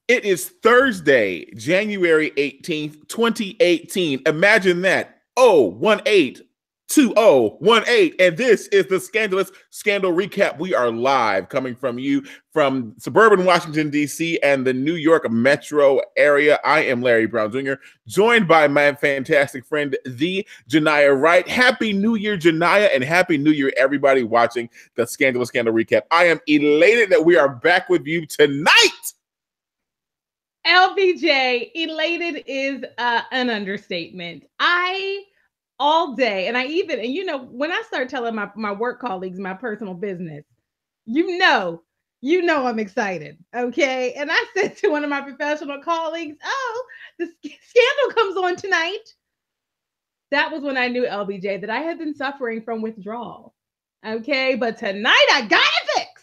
It is Thursday, January 18th, 2018. Imagine that. 0182018. And this is the Scandalous Scandal Recap. We are live coming from you from suburban Washington, D.C. and the New York metro area. I am Larry Brown Jr., joined by my fantastic friend, the Janiyah Wright. Happy New Year, Janiyah, and Happy New Year, everybody watching the Scandalous Scandal Recap. I am elated that we are back with you tonight. LBJ, elated is an understatement. All day, and when I start telling my work colleagues my personal business, you know I'm excited, okay? And I said to one of my professional colleagues, oh, the scandal comes on tonight. That was when I knew, LBJ, that I had been suffering from withdrawal, okay? But tonight I got it fixed.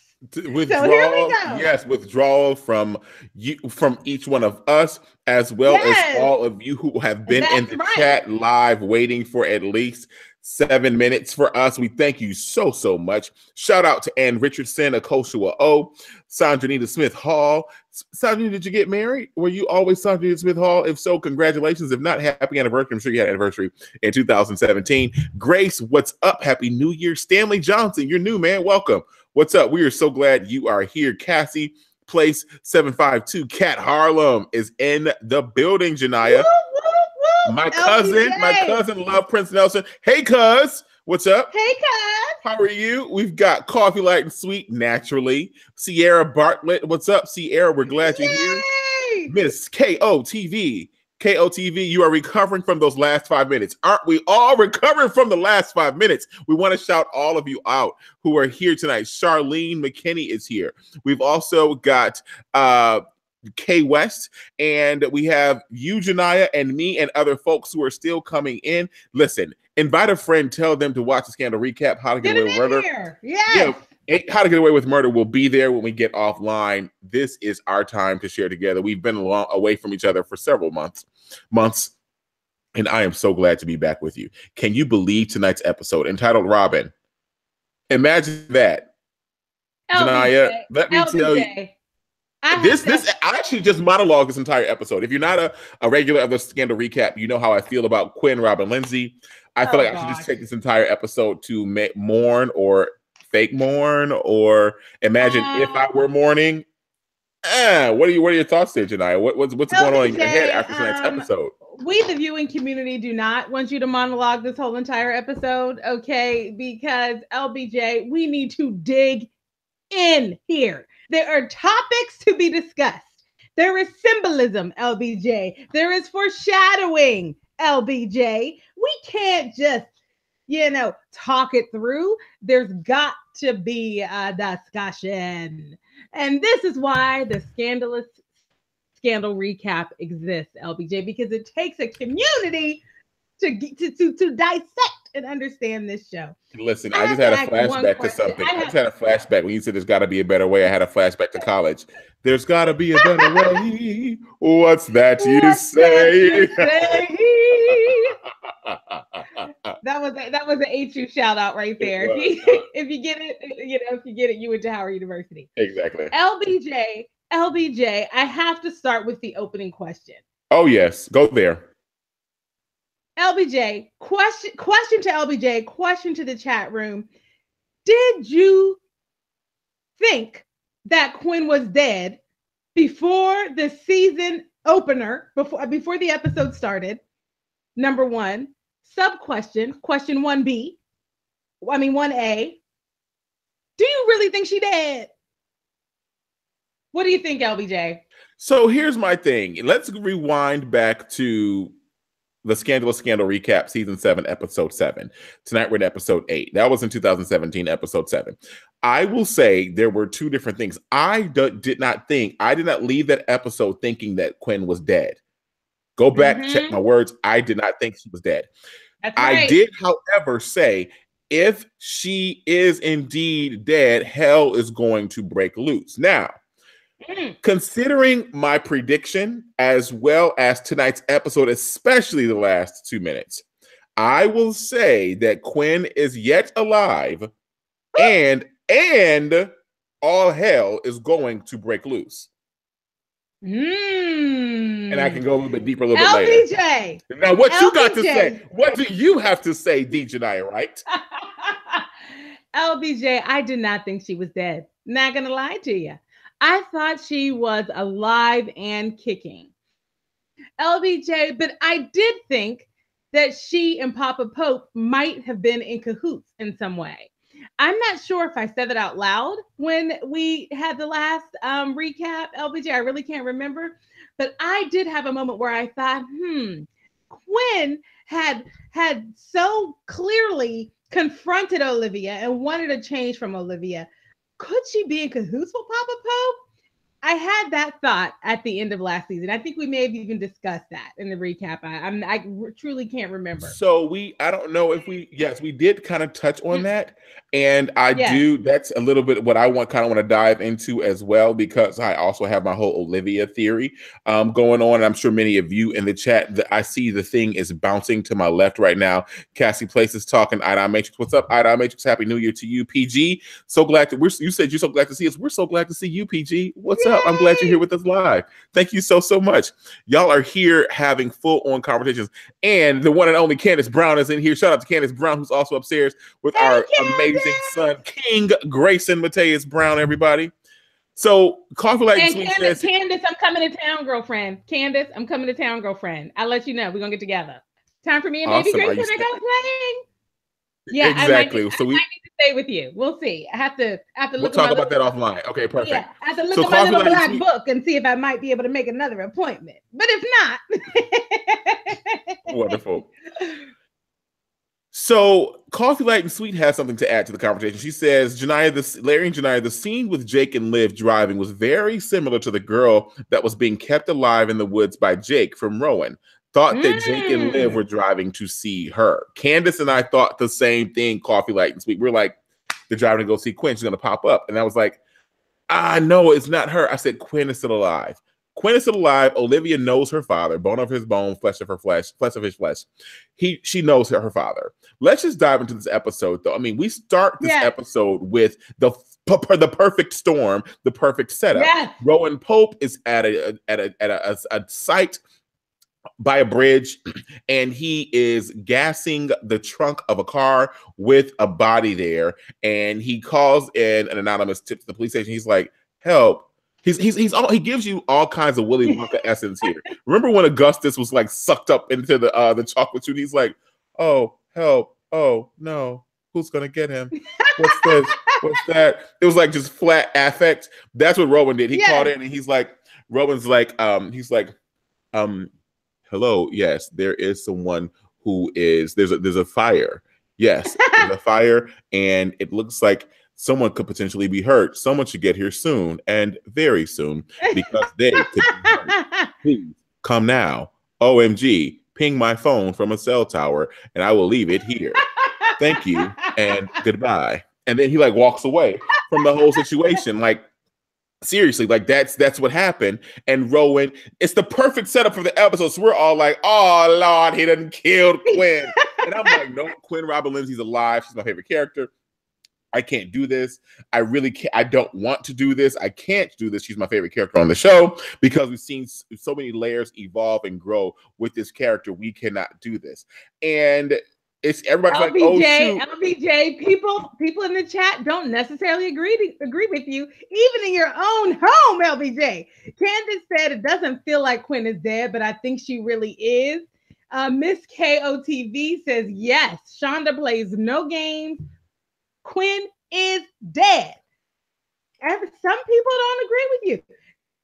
Withdrawal, so here we go. Yes, withdrawal from you, from each one of us, as well as all of you who have been in the chat live waiting for at least 7 minutes for us. We thank you so much. Shout out to Ann Richardson, Akoshua O, Sandranita Smith Hall. Sandra, did you get married? Were you always Sandranita Smith Hall? If so, congratulations. If not, happy anniversary. I'm sure you had an anniversary in 2017. Grace, what's up? Happy New Year. Stanley Johnson, you're new, man. Welcome. What's up? We are so glad you are here. Cassie, Place 752. Kat Harlem is in the building, Janiyah. Woo. My cousin, Love Prince Nelson. Hey, cuz. What's up? Hey, cuz. How are you? We've got Coffee Light and Sweet, naturally. Sierra Bartlett. What's up, Sierra? We're glad you're here. Miss KOTV. KOTV, you are recovering from those last 5 minutes. Aren't we all recovering from the last 5 minutes? We want to shout all of you out who are here tonight. Charlene McKinney is here. We've also got K West, and we have you, Janiyah, and me, and other folks who are still coming in. Listen, invite a friend, tell them to watch the Scandal Recap, How to Get Away with Murder. Yes. Yeah, How to Get Away with Murder will be there when we get offline. This is our time to share together. We've been away from each other for several months, and I am so glad to be back with you. Can you believe tonight's episode entitled Robin? Imagine that. Janiyah, let me tell you. I actually just monologue this entire episode. If you're not a regular of the Scandal Recap, you know how I feel about Quinn, Robin, Lindsay. I feel like I should just take this entire episode to mourn or fake mourn, or imagine if I were mourning. What are your thoughts there, Janiyah? What's going on in your head after tonight's episode? We, the viewing community, do not want you to monologue this whole entire episode, okay? Because LBJ, we need to dig in here. There are topics to be discussed. There is symbolism, LBJ. There is foreshadowing, LBJ. We can't just, talk it through. There's got to be a discussion. And this is why the Scandalous Scandal Recap exists, LBJ, because it takes a community to dissect and understand this show. Listen, I just had a flashback to something. I just had a flashback when you said there's got to be a better way. I had a flashback to college. There's got to be a better way. What's that you say? That was an HU shout out right there. If you get it, you went to Howard University. Exactly. LBJ, I have to start with the opening question. Oh yes, go there. LBJ, question to LBJ, question to the chat room. Did you think that Quinn was dead before the season opener, before the episode started? Number one. Sub question 1B. 1A. Do you really think she dead? What do you think, LBJ? So here's my thing. Let's rewind back to the Scandalous Scandal Recap, Season 7, Episode 7. Tonight we're in Episode 8. That was in 2017, Episode 7. I will say there were two different things. I did not leave that episode thinking that Quinn was dead. Go back, check my words. I did not think she was dead. That's right. I did, however, say if she is indeed dead, hell is going to break loose. Now, considering my prediction as well as tonight's episode, especially the last 2 minutes, I will say that Quinn is yet alive and all hell is going to break loose. And I can go a little bit deeper a little bit later. LBJ. Now, what you got to LBJ. say? What do you have to say, D. Janiyah, right? LBJ, I did not think she was dead. Not gonna lie to you. I thought she was alive and kicking. LBJ, but I did think that she and Papa Pope might have been in cahoots in some way. I'm not sure if I said that out loud when we had the last recap, LBJ. I really can't remember. But I did have a moment where I thought, Quinn had so clearly confronted Olivia and wanted a change from Olivia. Could she be in cahoots with Papa Pope? I had that thought at the end of last season. I think we may have even discussed that in the recap. I truly can't remember. So I don't know if yes, we did kind of touch on that. And that's a little bit what I want to dive into as well, because I also have my whole Olivia theory going on. And I'm sure many of you in the chat, I see the thing is bouncing to my left right now. Cassie Place is talking. Ida Matrix, what's up? Ida Matrix, Happy New Year to you. PG, so glad you said you're so glad to see us. We're so glad to see you, PG. What's up? I'm glad you're here with us live. Thank you so much. Y'all are here having full on conversations. And the one and only Candace Brown is in here. Shout out to Candace Brown, who's also upstairs with our amazing son, King Grayson Mateus Brown, everybody. So, Coffee Light and Sweet says, Candace, I'm coming to town, girlfriend. Candace, I'm coming to town, girlfriend. I'll let you know. We're going to get together. Time for me and baby Grayson to go playing. Yeah, exactly. I might need to stay with you. We'll see. I have to look. We'll talk about that offline. Okay, perfect. Yeah, I have to look at my little black book and see if I might be able to make another appointment. But if not, wonderful. So, Coffee Light and Sweet has something to add to the conversation. She says, Larry and Janiyah, the scene with Jake and Liv driving was very similar to the girl that was being kept alive in the woods by Jake from Rowan. Thought that Jake and Liv were driving to see her. Candace and I thought the same thing, Coffee Light and Sweet. We're like, they're driving to go see Quinn. She's going to pop up. And I was like, no, it's not her. I said, Quinn is still alive. Quinn is still alive. Olivia knows her father, bone of his bone, flesh of her flesh, flesh of his flesh. She knows her father. Let's just dive into this episode, though. I mean, we start this episode with the perfect storm, the perfect setup. Yes. Rowan Pope is at a site by a bridge, and he is gassing the trunk of a car with a body there, and he calls in an anonymous tip to the police station. He's like, help. He gives you all kinds of Willy Wonka essence here. Remember when Augustus was like sucked up into the chocolate chute? He's like, oh, help. Oh, no. Who's going to get him? What's this? What's that? It was like just flat affect. That's what Rowan did. He called in, and he's like, Rowan's like, hello, yes, there is someone who is, there's a fire. Yes, there's a fire, and it looks like someone could potentially be hurt. Someone should get here soon, and very soon, because they could be hurt. Please, come now. OMG, ping my phone from a cell tower, and I will leave it here. Thank you, and goodbye. And then he like walks away from the whole situation. Like, seriously, like that's what happened. And Rowan, it's the perfect setup for the episode. So we're all like, oh Lord, he done killed Quinn. And I'm like, no, Quinn Robin Lindsay's alive. She's my favorite character. I can't do this. I really can't. I don't want to do this. I can't do this. She's my favorite character on the show because we've seen so many layers evolve and grow with this character. We cannot do this. And it's everybody's like, oh shoot. LBJ, people in the chat don't necessarily agree with you, even in your own home, LBJ. Candace said it doesn't feel like Quinn is dead, but I think she really is. Miss KOTV says yes. Shonda plays no games. Quinn is dead. And some people don't agree with you.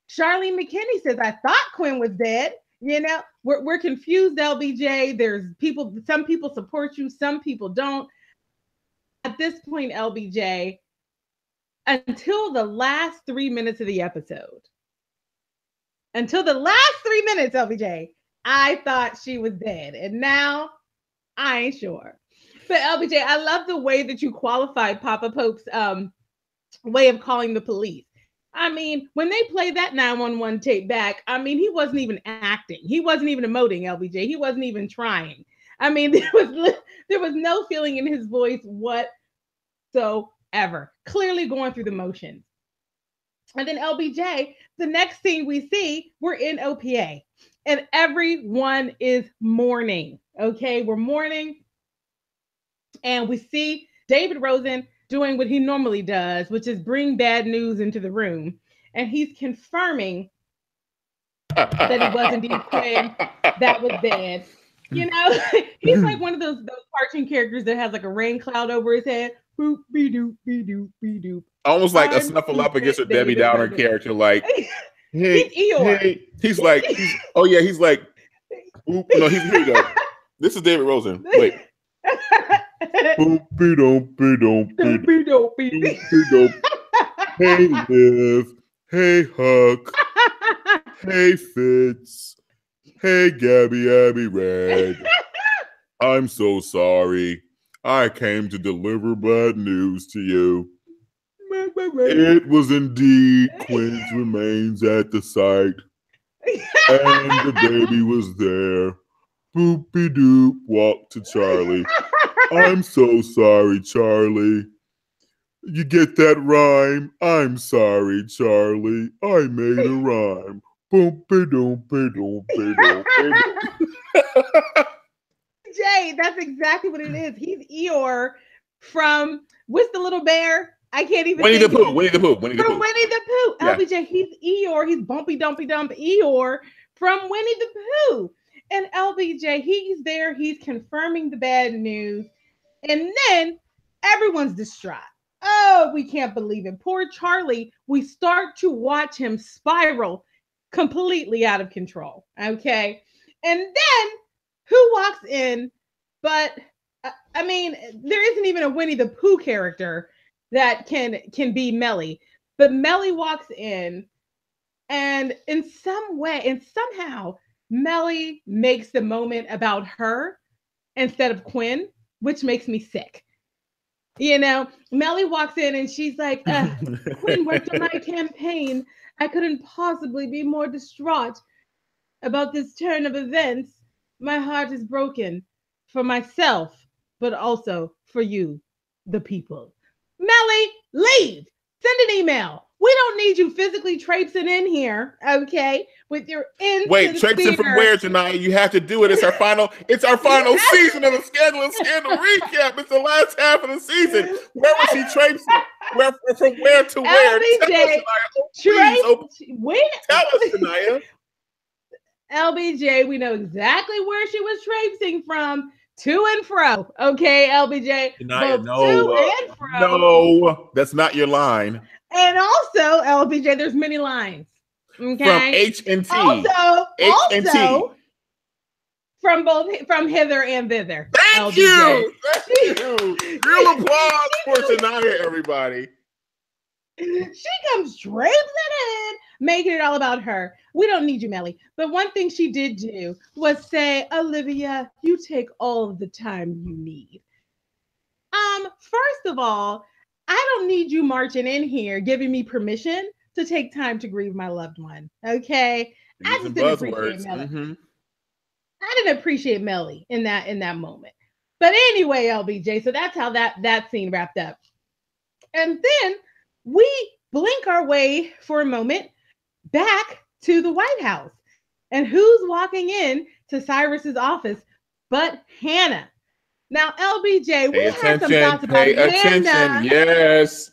Charlene McKinney says, I thought Quinn was dead. You know, we're confused, LBJ. There's people, some people support you, some people don't. At this point, LBJ, until the last 3 minutes of the episode, LBJ, I thought she was dead. And now I ain't sure. But LBJ, I love the way that you qualified Papa Pope's way of calling the police. I mean, when they play that 911 tape back, I mean, he wasn't even acting. He wasn't even emoting, LBJ. He wasn't even trying. I mean, there was no feeling in his voice whatsoever. Clearly going through the motions. And then LBJ, the next scene we see, we're in OPA and everyone is mourning. Okay, we're mourning and we see David Rosen doing what he normally does, which is bring bad news into the room. And he's confirming that it was indeed Quinn that was dead. You know, he's like one of those cartoon characters that has like a rain cloud over his head. Boop, be doop, be doop, be doop. Almost like a I'm Snuffleupagus or Debbie David Downer Rosen. character, like, He's Eeyore. hey. He's like, oh yeah, he's like, oop, no, here you go. This is David Rosen. Wait. Boopy doopy doopy doopy doop. Hey Liv. Hey Huck. Hey Fitz. Hey Gabby Abby Red. I'm so sorry. I came to deliver bad news to you. It was indeed Quinn's remains at the site. And the baby was there. Boopy doop walked to Charlie. I'm so sorry, Charlie. You get that rhyme? I'm sorry, Charlie. I made a rhyme. Boopy doopy doopy doopy. Jay, that's exactly what it is. He's Eeyore from what's the little bear? I can't even Winnie the think Pooh. Winnie the Pooh. Winnie the from Pooh. Winnie the Pooh. Yeah. LBJ, he's Eeyore. He's Bumpy Dumpy Dump Eeyore from Winnie the Pooh. And LBJ, he's there. He's confirming the bad news. And then everyone's distraught. Oh, we can't believe it. Poor Charlie. We start to watch him spiral completely out of control. Okay. And then who walks in? But I mean, there isn't even a Winnie the Pooh character that can be Melly. But Melly walks in, and in some way, and somehow, Melly makes the moment about her instead of Quinn, which makes me sick. You know, Melly walks in and she's like, Quinn worked on my campaign. I couldn't possibly be more distraught about this turn of events. My heart is broken for myself, but also for you, the people. Melly, leave. Send an email. We don't need you physically traipsing in here, okay? With your insincere... Wait, traipsing from where, Janiyah? You have to do it. It's our final season of the Scandalous Scandal recap. It's the last half of the season. Where was he traipsing? From where to where? LBJ, Tell us, Janiyah. LBJ, we know exactly where she was traipsing from. To and fro. Okay, LBJ. Janiyah, no. To and fro. No, that's not your line. And also, LBJ, there's many lines. Okay. From H and T. Also from hither and thither. Thank you. Real applause for Janiyah, everybody. She comes traipsing in, making it all about her. We don't need you, Melly. But one thing she did do was say, Olivia, you take all of the time you need. First of all, I don't need you marching in here giving me permission to take time to grieve my loved one. Okay. I just didn't appreciate Melly. Mm-hmm. I didn't appreciate Melly in that moment. But anyway, LBJ, so that's how that scene wrapped up. And then we blink our way for a moment back to the White House. And who's walking in to Cyrus's office but Hannah? Now, LBJ, we had some thoughts about Hannah. Yes.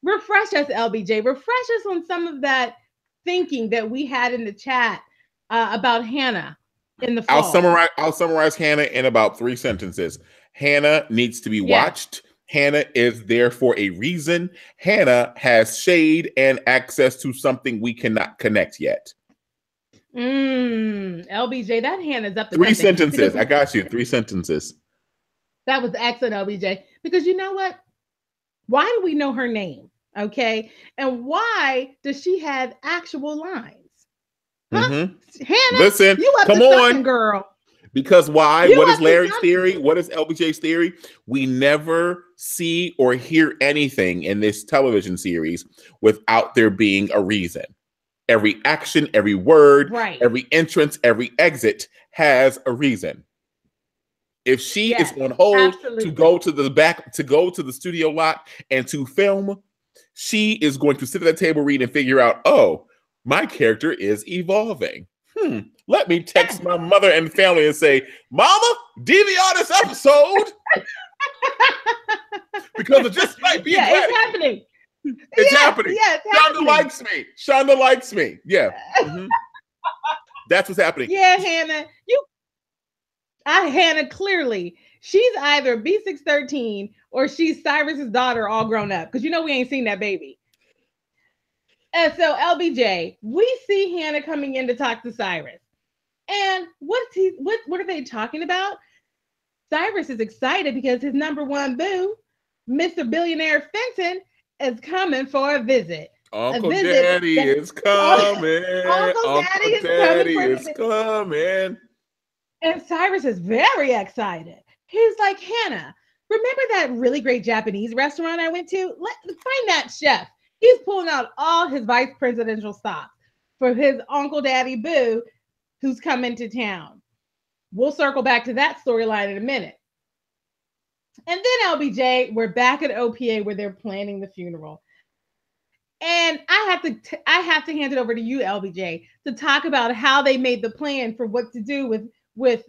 Refresh us, LBJ. Refresh us on some of that thinking that we had in the chat about Hannah in the fall. I'll summarize Hannah in about 3 sentences. Hannah needs to be watched. Hannah is there for a reason. Hannah has shade and access to something we cannot connect yet. LBJ, that Hannah's up to 3 sentences. I got you. 3 sentences. That was excellent, LBJ. Because you know what? Why do we know her name? Okay. And why does she have actual lines? Huh? Mm-hmm. Hannah, listen, you up come to on, something, girl. Because why? What is Larry's theory? What is LBJ's theory? We never see or hear anything in this television series without there being a reason. Every action, every word, every entrance, every exit has a reason. If she is on hold to go to the studio lot and to film, she is going to sit at that table, read, and figure out, oh, my character is evolving. Let me text my mother and family and say, Mama, DVR this episode because it just might be. Yeah, it's happening. It's happening. Yeah, it's Shonda happening. likes me. Shonda likes me. Yeah. That's what's happening. Yeah, Hannah. Hannah, clearly, she's either B613 or she's Cyrus's daughter all grown up. Because we ain't seen that baby. And so, LBJ, we see Hannah coming in to talk to Cyrus. And what are they talking about? Cyrus is excited because his number one boo, Mr. Billionaire Fenton, is coming for a visit. Uncle Daddy is coming. Uncle Daddy is coming. And Cyrus is very excited. He's like, Hannah, remember that really great Japanese restaurant I went to? Find that chef. He's pulling out all his vice presidential stock for his Uncle Daddy boo who's coming to town. We'll circle back to that storyline in a minute. And then LBJ, we're back at OPA where they're planning the funeral. And I have to hand it over to you, LBJ, to talk about how they made the plan for what to do with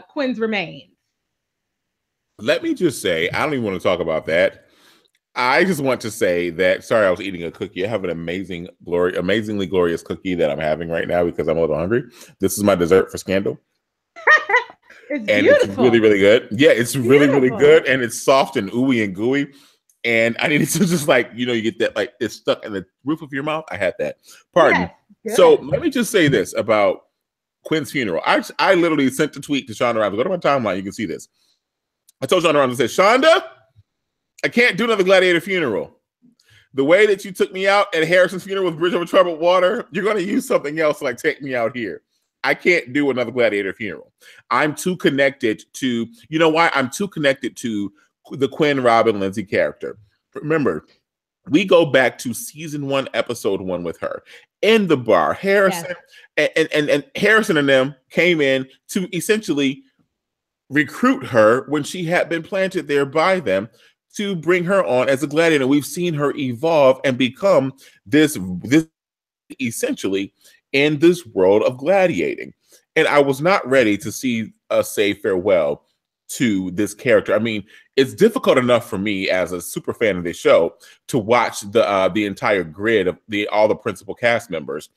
Quinn's remains. Let me just say, I don't even want to talk about that. I just want to say that, sorry, I was eating a cookie. I have an amazingly glorious cookie that I'm having right now because I'm a little hungry. This is my dessert for Scandal. It's beautiful. It's really, really good. Yeah, it's really, really good. And it's soft and ooey and gooey. And I needed to just you get that, it's stuck in the roof of your mouth. I had that. Pardon. Yes, so let me just say this about Quinn's funeral. I literally sent a tweet to Shonda Rhimes. Go to my timeline. You can see this. I told Shonda Rhimes, I said, Shonda, I can't do another gladiator funeral. The way that you took me out at Harrison's funeral with Bridge Over Troubled Water, you're going to use something else to take me out here. I can't do another gladiator funeral. I'm too connected to, you know why? I'm too connected to the Quinn, Robin, Lindsay character. Remember, we go back to season 1, episode 1 with her in the bar. Harrison and Harrison and them came in to essentially recruit her when she had been planted there by them to bring her on as a gladiator. We've seen her evolve and become this essentially in this world of gladiating. And I was not ready to see us say farewell to this character. I mean, it's difficult enough for me as a super fan of this show to watch the entire grid of all the principal cast members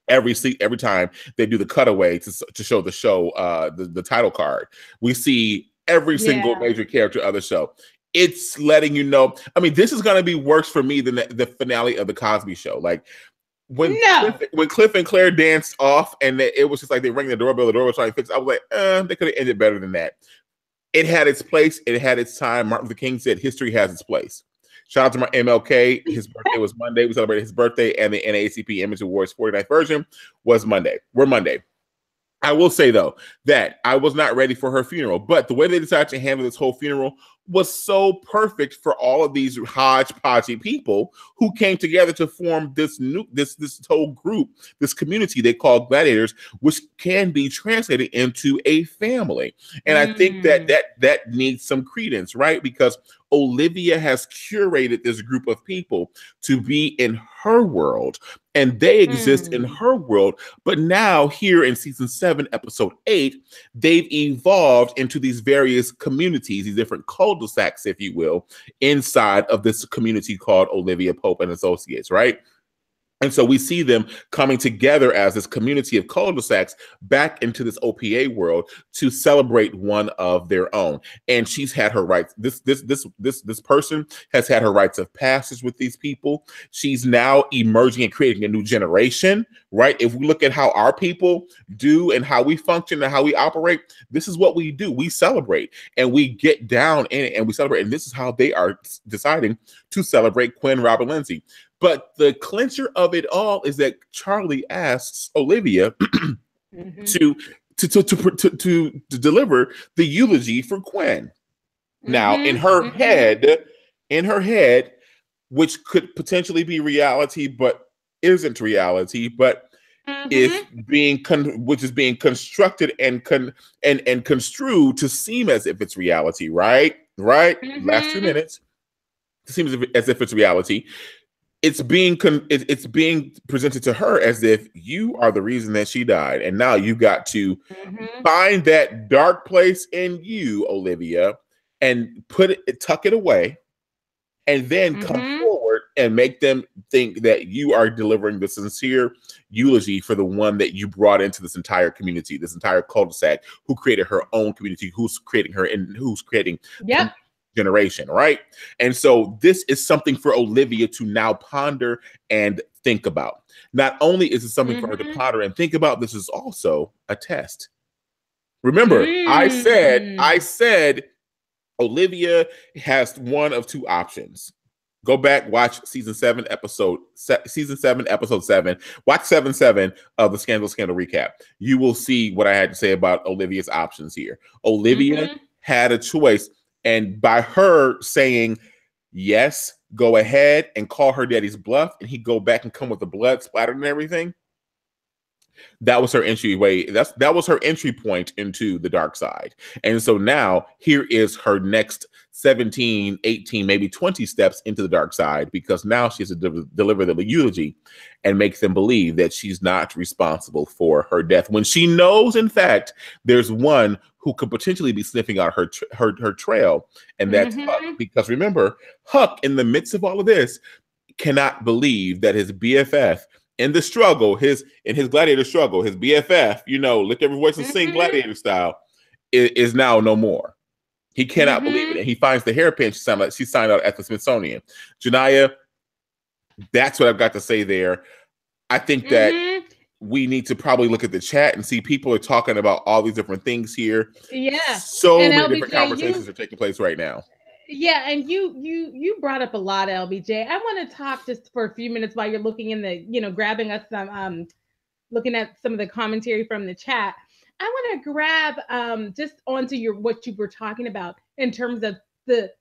every time they do the cutaway to show the show, the title card. We see every single major character of the show. It's letting you know. I mean, this is going to be worse for me than the finale of the Cosby Show. When Cliff and Claire danced off and it was just they rang the doorbell was trying to fix it, I was like, they could have ended better than that. It had its place. It had its time. Martin Luther King said history has its place. Shout out to my MLK. His birthday was Monday. We celebrated his birthday, and the NAACP Image Awards 49th version was Monday. We're Monday. I will say, though, that I was not ready for her funeral, but the way they decided to handle this whole funeral was so perfect for all of these hodgepodgey people who came together to form this whole group, this community they call gladiators, which can be translated into a family. And I think that needs some credence, right? Because Olivia has curated this group of people to be in her world, and they exist in her world. But now here in season 7, episode 8, they've evolved into these various communities, these different cul-de-sacs, if you will, inside of this community called Olivia Pope and Associates, right? And so we see them coming together as this community of cul-de-sacs back into this OPA world to celebrate one of their own. And she's had her rites. This person has had her rites of passage with these people. She's now emerging and creating a new generation, right? If we look at how our people do and how we function and how we operate, this is what we do. We celebrate and we get down in it and we celebrate. And this is how they are deciding to celebrate Quinn, Robin, Lindsay. But the clincher of it all is that Charlie asks Olivia to deliver the eulogy for Quinn. Now, in her head, which could potentially be reality, but isn't reality, but is being which is being constructed and construed to seem as if it's reality, right? Last 2 minutes. seems as if it's reality. It's being it's being presented to her as if you are the reason that she died, and now you got to find that dark place in you, Olivia, and tuck it away, and then come forward and make them think that you are delivering the sincere eulogy for the one that you brought into this entire community, this entire cul-de-sac, who created her own community, who's creating her, and who's creating generation, right? And so this is something for Olivia to now ponder and think about. Not only is it something for her to ponder and think about, this is also a test. Remember, I said Olivia has one of two options. Go back, watch season 7, episode 7. Watch 7 of the Scandal recap. You will see what I had to say about Olivia's options here. Olivia had a choice, and by her saying yes, go ahead and call her daddy's bluff, and he'd go back and come with the blood splattered and everything. That was her entryway. That was her entry point into the dark side. And so now here is her next 17, 18, maybe 20 steps into the dark side, because now she has to deliver the eulogy and make them believe that she's not responsible for her death, when she knows, in fact, there's one who could potentially be sniffing out her trail, and that's Huck. Because remember, Huck, in the midst of all of this, cannot believe that his BFF in the struggle, in his gladiator struggle, his BFF, lift every voice and sing gladiator style, is now no more. He cannot believe it. And he finds the hairpin she signed out at the Smithsonian. Janiyah, that's what I've got to say there. I think that we need to probably look at the chat and see people are talking about all these different things here. Yeah. So many different conversations are taking place right now. Yeah, and you brought up a lot, LBJ. I want to talk just for a few minutes while you're looking in the, grabbing us some, looking at some of the commentary from the chat. I want to grab just onto what you were talking about in terms of the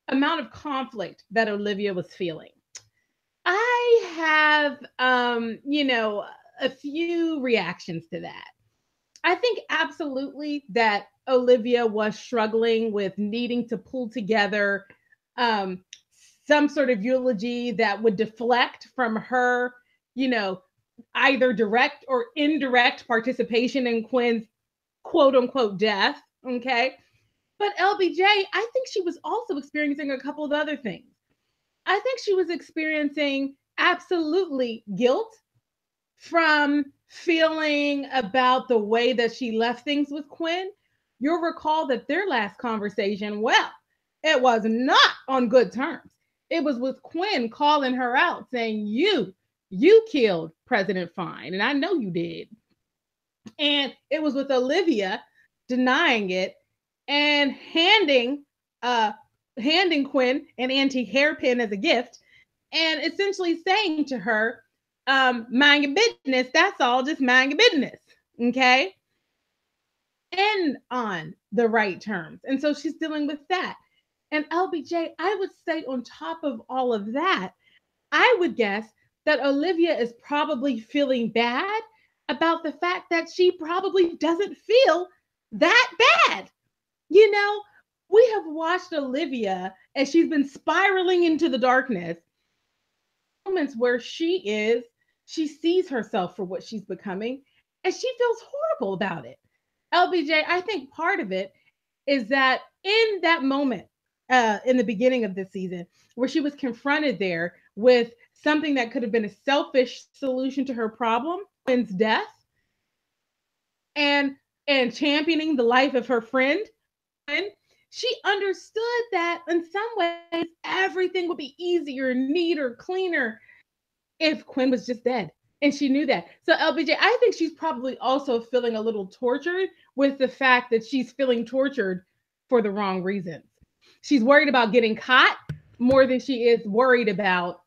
amount of conflict that Olivia was feeling. I have, a few reactions to that. I think absolutely that Olivia was struggling with needing to pull together some sort of eulogy that would deflect from her, either direct or indirect participation in Quinn's quote unquote death. Okay. But LBJ, I think she was also experiencing a couple of other things. I think she was experiencing absolutely guilt from feeling about the way that she left things with Quinn. You'll recall that their last conversation, well, it was not on good terms. It was with Quinn calling her out, saying, you killed President Fine, and I know you did. And it was with Olivia denying it and handing Quinn an antique hairpin as a gift, and essentially saying to her, mind your business, that's all, just mind your business, okay? And on the right terms. And so she's dealing with that. And LBJ, I would say on top of all of that, I would guess that Olivia is probably feeling bad about the fact that she probably doesn't feel that bad. We have watched Olivia as she's been spiraling into the darkness, moments where she sees herself for what she's becoming, and she feels horrible about it. LBJ, I think part of it is that in that moment, in the beginning of this season, where she was confronted there with something that could have been a selfish solution to her problem, Quinn's death, and championing the life of her friend, she understood that in some ways everything would be easier, neater, cleaner if Quinn was just dead. And she knew that. So LBJ, I think she's probably also feeling a little tortured with the fact that she's feeling tortured for the wrong reasons. She's worried about getting caught more than she is worried about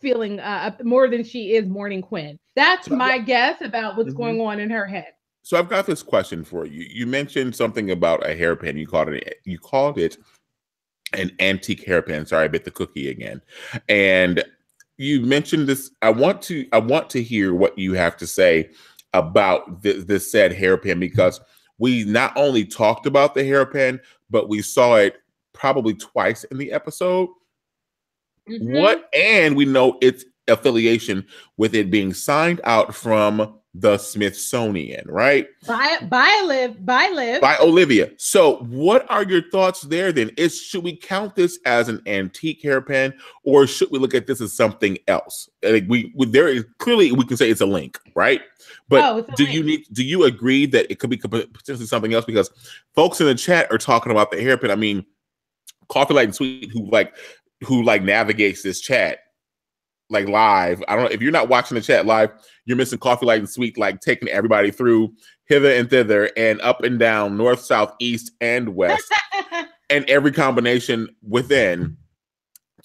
feeling, more than she is mourning Quinn. That's my guess about what's going on in her head. So I've got this question for you. You mentioned something about a hairpin. You called it an antique hairpin. Sorry, I bit the cookie again. And you mentioned this. I want to hear what you have to say about this said hairpin, because we not only talked about the hairpin, but we saw it probably twice in the episode. Mm-hmm. And we know its affiliation with it being signed out from the Smithsonian, right? Bye, Liv. By Olivia. So, what are your thoughts there then? Should we count this as an antique hairpin, or should we look at this as something else? Like there is clearly we can say it's a link, right? But Oh, it's a link. do you agree that it could be potentially something else? Because folks in the chat are talking about the hairpin. I mean, Coffee Light and Sweet, who navigates this chat like live. I don't know if you're not watching the chat live, you're missing Coffee Light and Sweet, like taking everybody through hither and thither and up and down, north, south, east, and west, and every combination within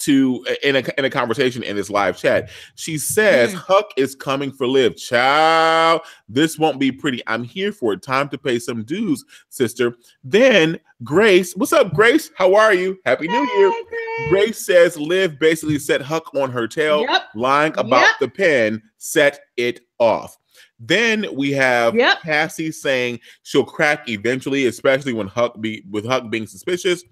in a conversation in this live chat. She says, Huck is coming for Liv. Child, this won't be pretty. I'm here for it. Time to pay some dues, sister. Then Grace, what's up, Grace? How are you? Happy New Year. Grace says Liv basically set Huck on her tail, lying about the pen, set it off. Then we have Cassie saying she'll crack eventually, especially when Huck being suspicious.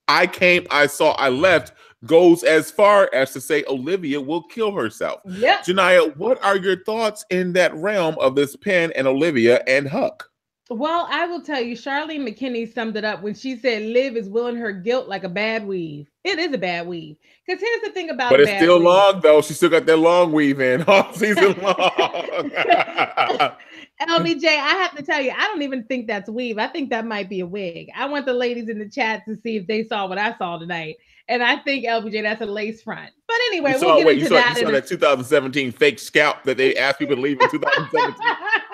I saw, I left goes as far as to say Olivia will kill herself. Yep. Janiyah, what are your thoughts in that realm of this pen and Olivia and Huck? Well, I will tell you, Charlene McKinney summed it up when she said Liv is willing her guilt like a bad weave. It is a bad weave. Because here's the thing about But it's still weave. long, though. She still got that long weave in all season long. LBJ, I have to tell you, I don't even think that's weave. I think that might be a wig. I want the ladies in the chat to see if they saw what I saw tonight. And I think, LBJ, that's a lace front. But anyway, we'll get into that. You saw that 2017 fake scalp that they asked people to leave in 2017?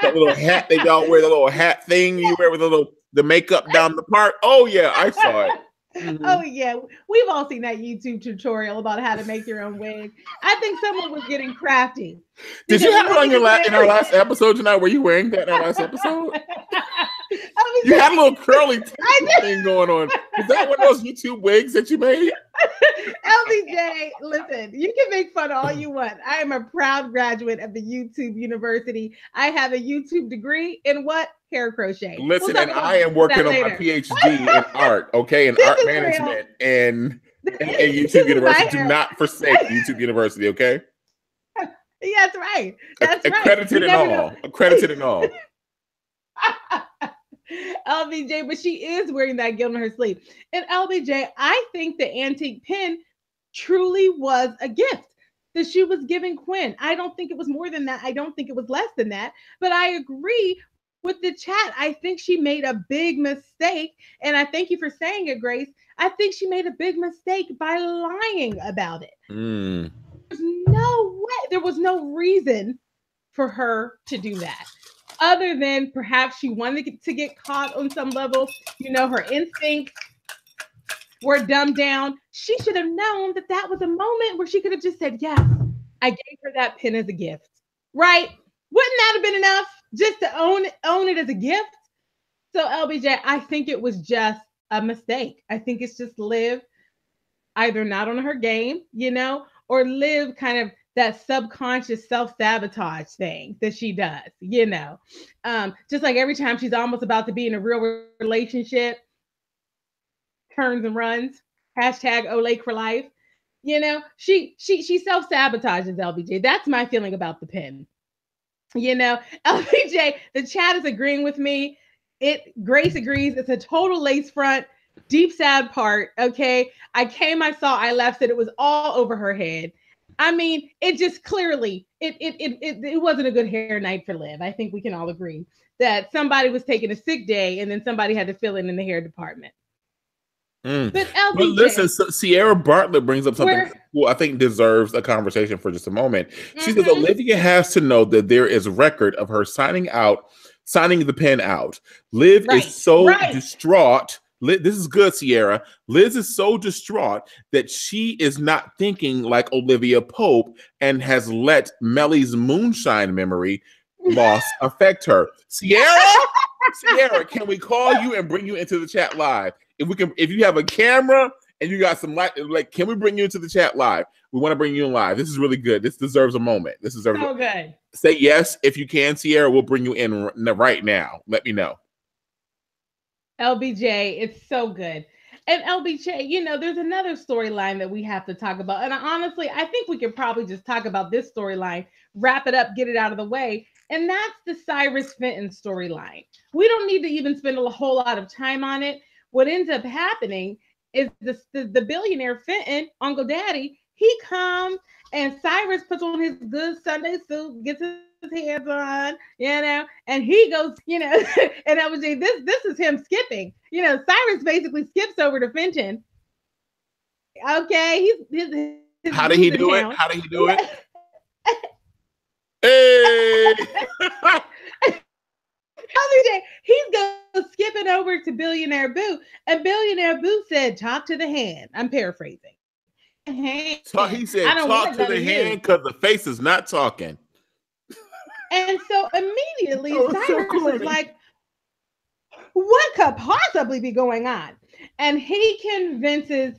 That little hat they all wear, the little hat thing you wear with the makeup down the part. Oh, yeah, I saw it. Mm-hmm. Oh, yeah. We've all seen that YouTube tutorial about how to make your own wig. I think someone was getting crafty. Did you have it on in our last episode tonight? Were you wearing that in our last episode? You had a little curly thing going on. Is that one of those YouTube wigs that you made? LBJ, listen, you can make fun all you want. I am a proud graduate of the YouTube University. I have a YouTube degree in what? Hair crochet. Listen, and I am working on my PhD in art, okay, in art management and YouTube University. Do not forsake YouTube University, okay? Yeah, that's right. That's accredited right. Accredited and all. LBJ, but she is wearing that guilt on her sleeve. And LBJ, I think the antique pin truly was a gift that she was giving Quinn. I don't think it was more than that. I don't think it was less than that. But I agree with the chat. I think she made a big mistake. And I thank you for saying it, Grace. I think she made a big mistake by lying about it. There's no way. There was no reason for her to do that. Other than perhaps she wanted to get caught on some level. You know, her instincts were dumbed down. She should have known that that was a moment where she could have just said, yes, I gave her that pin as a gift. Right? Wouldn't that have been enough just to own it as a gift? So LBJ, I think it was just a mistake. I think it's just Liv either not on her game, you know, or Liv kind of that subconscious self-sabotage thing that she does, you know. Just like every time she's almost about to be in a real relationship, turns and runs, hashtag Olake for life. You know, she self-sabotages LBJ. That's my feeling about the pin. You know, LBJ, the chat is agreeing with me. Grace agrees. It's a total lace front, deep sad part. Okay. I saw, I left it. It was all over her head. I mean, it just clearly, it wasn't a good hair night for Liv. I think we can all agree that somebody was taking a sick day and then somebody had to fill in the hair department. But LBJ, but listen, so Sierra Bartlett brings up something who I think deserves a conversation for just a moment. She says Olivia has to know that there is record of her signing the pen out. Liv is so distraught. This is good, Sierra. Liz is so distraught that she is not thinking like Olivia Pope and has let Melly's moonshine memory loss affect her. Sierra, can we call you and bring you into the chat live? If you have a camera and you got some light, like, can we bring you into the chat live? We want to bring you in live. This is really good. This deserves a moment. This deserves so good. Say yes if you can, Sierra. We'll bring you in right now. Let me know. LBJ, it's so good. And LBJ, there's another storyline that we have to talk about. And honestly, I think we could probably just talk about this storyline, wrap it up, get it out of the way. And that's the Cyrus Fenton storyline. We don't need to even spend a whole lot of time on it. What ends up happening is the billionaire Fenton, Uncle Daddy, he comes and Cyrus puts on his good Sunday suit, gets his hands on, and he goes, and I would say this is him skipping. Cyrus basically skips over to Fenton. Okay, his how did he do it? How did he do it? Hey! He's going skipping over to Billionaire Boo, and Billionaire Boo said, "Talk to the hand." I'm paraphrasing. He said, "Talk to the hand," because the face is not talking. And so immediately Cyrus is like, what could possibly be going on? And he convinces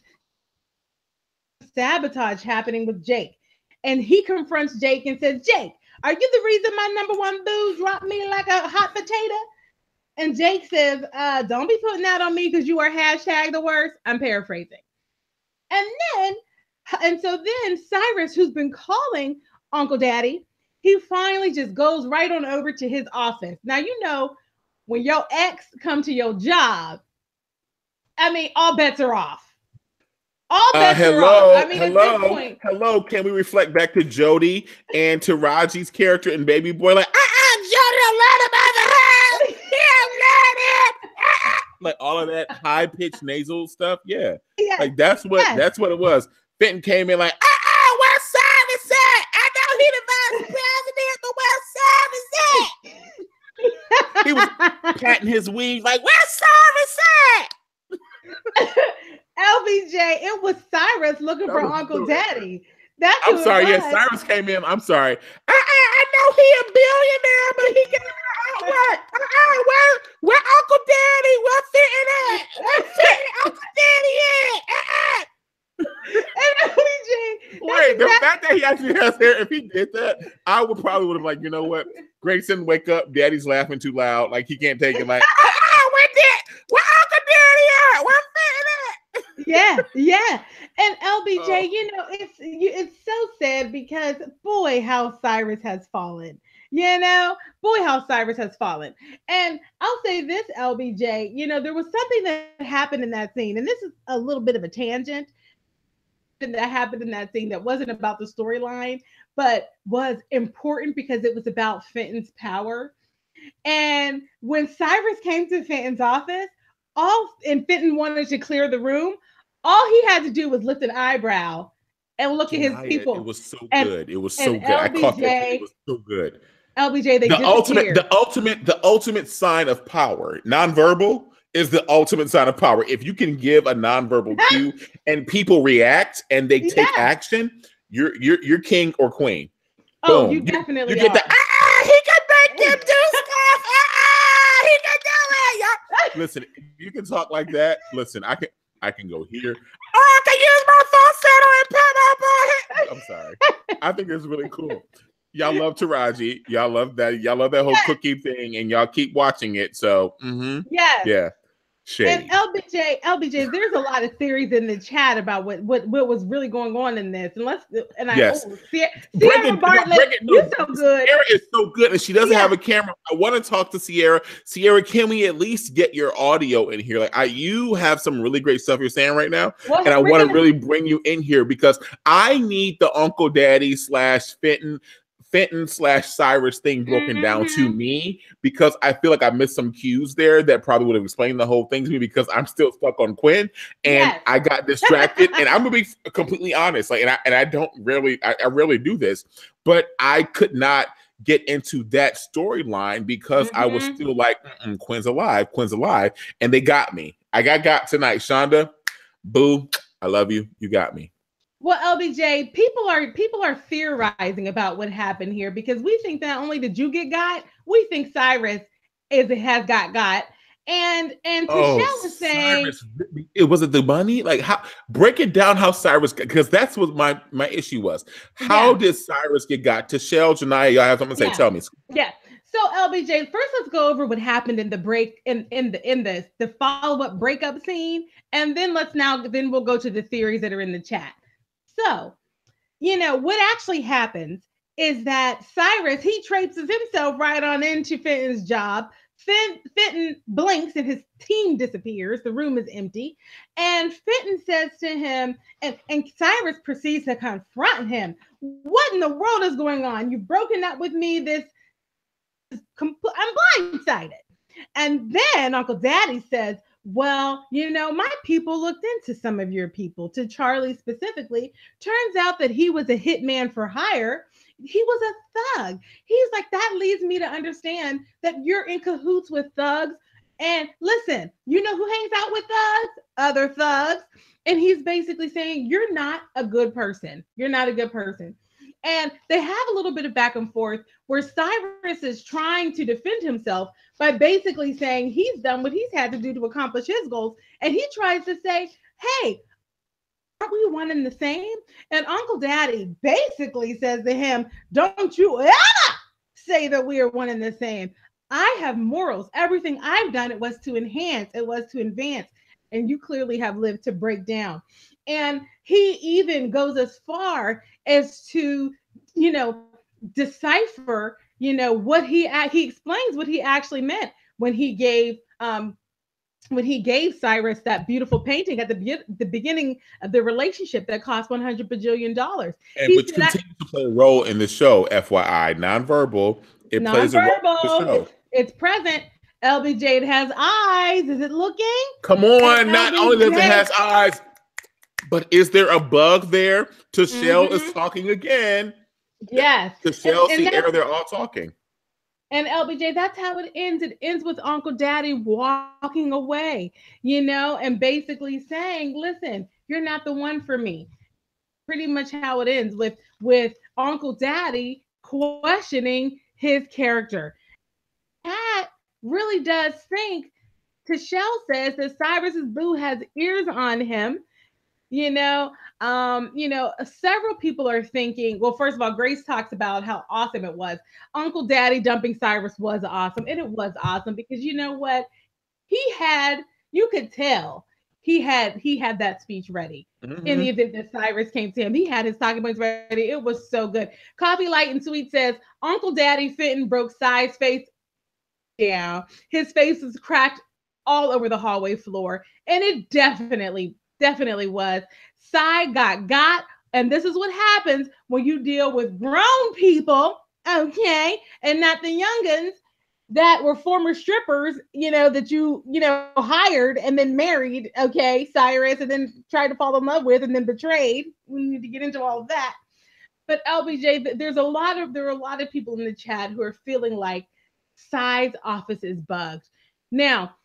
sabotage happening with Jake. And he confronts Jake and says, "Jake, are you the reason my number one boo dropped me like a hot potato?" And Jake says, "Don't be putting that on me because you are hashtag the worst." I'm paraphrasing. And so then Cyrus, who's been calling Uncle Daddy, he finally just goes right on over to his office. Now, when your ex come to your job, I mean, all bets are off. All bets are off. I mean, at this point. Hello. Can we reflect back to Jody and to Raji's character in Baby Boy? Like, Jody, don't let him out the house. Like all of that high-pitched nasal stuff. Yeah. Like that's what it was. Fenton came in like, where's Cyrus at? I know he the vice president, but where's Cyrus at? He was patting his weave like, where's Cyrus at? LBJ, it was Cyrus looking for Uncle Daddy. I'm sorry. Yes, Cyrus came in. I'm sorry. I know he a billionaire, but he can where Uncle Daddy? Where Fenton at? Where Fenton Uncle Daddy at? And LBJ, wait, the fact that he actually has hair, if he did that, I would have like, you know what? Grayson, wake up. Daddy's laughing too loud. Like he can't take it. Like, where Uncle Daddy at? Where Fenton at? Yeah. And LBJ, it's so sad because boy, how Cyrus has fallen. Boy, how Cyrus has fallen. And I'll say this, LBJ, there was something that happened in that scene, and this is a little bit of a tangent that happened in that scene that wasn't about the storyline, but was important because it was about Fenton's power. And when Cyrus came to Fenton's office, and Fenton wanted to clear the room, all he had to do was lift an eyebrow and look at his people. It was so good. It was so good. I caught that. It was so good. LBJ, the ultimate sign of power, nonverbal, is the ultimate sign of power. If you can give a nonverbal cue and people react and they take action, you're king or queen. Oh, boom. You definitely you get the he can make them do stuff. He can do it. Listen, if you can talk like that, listen, I can go here. I can use my phone settle and put up on it. I'm sorry. I think it's really cool. Y'all love Taraji. Y'all love that. Y'all love that whole cookie thing, and y'all keep watching it. So, yeah. Shade. And LBJ, there's a lot of theories in the chat about what was really going on in this. Sierra Bartlett, you're so good. Sierra is so good, and she doesn't have a camera. I want to talk to Sierra. Sierra, can we at least get your audio in here? Like, you have some really great stuff you're saying right now, and I want to really bring you in here because I need the Uncle Daddy / Fenton / Cyrus thing broken down to me because I feel like I missed some cues there that probably would have explained the whole thing to me because I'm still stuck on Quinn and I got distracted. And I'm gonna be completely honest, like, and I don't really, I rarely do this, but I could not get into that storyline because I was still like, Quinn's alive, and they got me. I got tonight, Shonda. Boo, I love you. You got me. Well, LBJ, people are theorizing about what happened here because we think not only did you get got, we think Cyrus has got. And Michelle was saying, was it the money? Like, how break it down how Cyrus, because that's what my issue was. How did Cyrus get got? Tashelle, Janaya, y'all have something to say? Tell me. Yeah. So LBJ, first let's go over what happened in the break in the follow-up breakup scene, and then we'll go to the theories that are in the chat. So, what actually happens is that Cyrus, he traipses himself right on into Fenton's job. Fenton blinks and his team disappears. The room is empty. And Fenton says to him, and Cyrus proceeds to confront him. What in the world is going on? You've broken up with me. I'm blindsided. And then Uncle Daddy says, well, my people looked into some of your people, to Charlie specifically. Turns out that he was a hitman for hire. He was a thug. He's like, that leads me to understand that you're in cahoots with thugs. And listen, you know who hangs out with thugs? Other thugs. And he's basically saying, you're not a good person. You're not a good person. And they have a little bit of back and forth where Cyrus is trying to defend himself by basically saying he's done what he's had to do to accomplish his goals. And he tries to say, hey, aren't we one and the same? And Uncle Daddy basically says to him, don't you ever say that we are one and the same. I have morals. Everything I've done, it was to enhance, it was to advance. And you clearly have lived to break down. And he even goes as far as to, decipher, what he explains what he actually meant when he gave Cyrus that beautiful painting at the beginning of the relationship that cost $100 bajillion. And which continues to play a role in the show, FYI, nonverbal. It plays a role in the show. It's present. LBJ, it has eyes. Is it looking? Come on. Not only does it has eyes, but is there a bug there? Tashelle is talking again. Yes. Tashelle, Sierra, they're all talking. And LBJ, that's how it ends. It ends with Uncle Daddy walking away, and basically saying, listen, you're not the one for me. Pretty much how it ends with Uncle Daddy questioning his character. That really does think. Tashelle says that Cyrus's boo has ears on him. Several people are thinking, well, first of all, Grace talks about how awesome it was. Uncle Daddy dumping Cyrus was awesome. And it was awesome because you know what? You could tell he had that speech ready. In the event that Cyrus came to him, he had his talking points ready. It was so good. Coffee Light and Sweet says, Uncle Daddy Fenton broke Cy's face down. His face was cracked all over the hallway floor. And it definitely was. Cy got, and this is what happens when you deal with grown people, okay, and not the youngins that were former strippers, that you hired and then married, okay, Cyrus, and then tried to fall in love with and then betrayed. We need to get into all of that. But LBJ, there are a lot of people in the chat who are feeling like Cy's office is bugged. Now,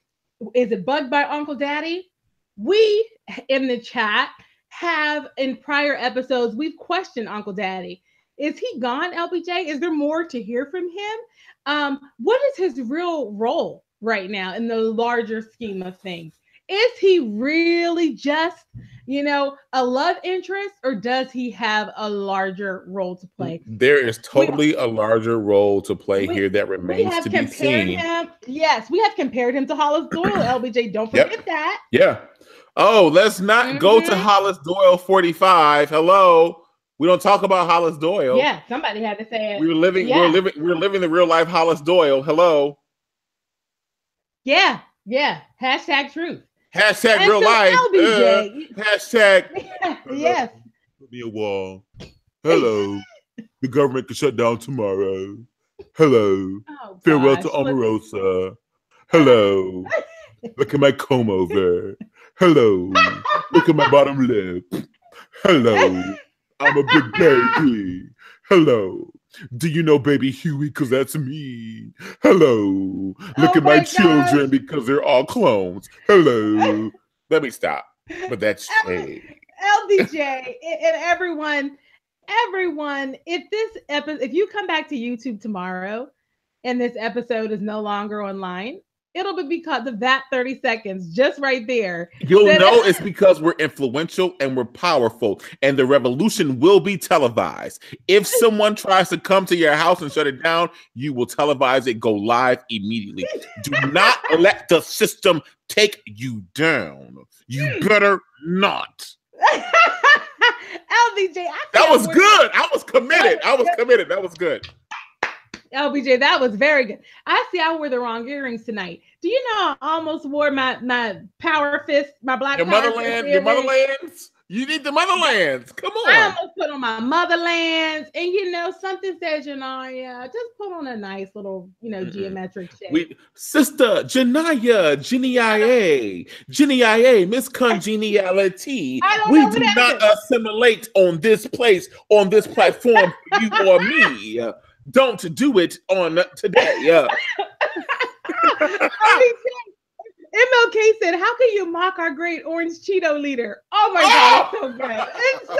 is it bugged by Uncle Daddy? We in the chat have in prior episodes, we've questioned Uncle Daddy. Is he gone, LBJ? Is there more to hear from him? What is his real role right now in the larger scheme of things? Is he really just, a love interest, or does he have a larger role to play? There is totally a larger role to play here that remains to be seen. Yes, we have compared him to Hollis Doyle, LBJ. Don't forget that. Yeah. Oh, let's not go to Hollis Doyle 45. Hello. We don't talk about Hollis Doyle. Yeah, somebody had to say it. We're living the real life Hollis Doyle. Hello. Yeah. Hashtag truth. Hashtag and real so life. Hashtag. Yes. Put me a wall. Hello. The government can shut down tomorrow. Hello. Oh, farewell to Omarosa. Hello. Look at my comb over. Hello. Look at my bottom lip. Hello. I'm a big baby. Hello. Do you know baby Huey? Because that's me. Hello. Look at my children because they're all clones. Hello. Let me stop. But that's shade. LBJ and everyone, if you come back to YouTube tomorrow and this episode is no longer online, it'll be because of that 30 seconds just right there. You'll know it's because we're influential and we're powerful, and the revolution will be televised. If someone tries to come to your house and shut it down, you will televise it, go live immediately. Do not let the system take you down. You better not. LBJ, that was good. I was committed. That was good. LBJ, that was very good. I see I wore the wrong earrings tonight. Do you know I almost wore my power fist, my black your power motherland, your motherlands? You need the motherlands. Come on. I almost put on my motherlands. And something says, just put on a nice little, geometric shape. Sister Janaya, Jenny, Miss Congeniality. We do not assimilate on this place, on this platform for you or me. Don't do it on today. MLK said, "How can you mock our great Orange Cheeto leader?" Oh my God, it's so good. It's so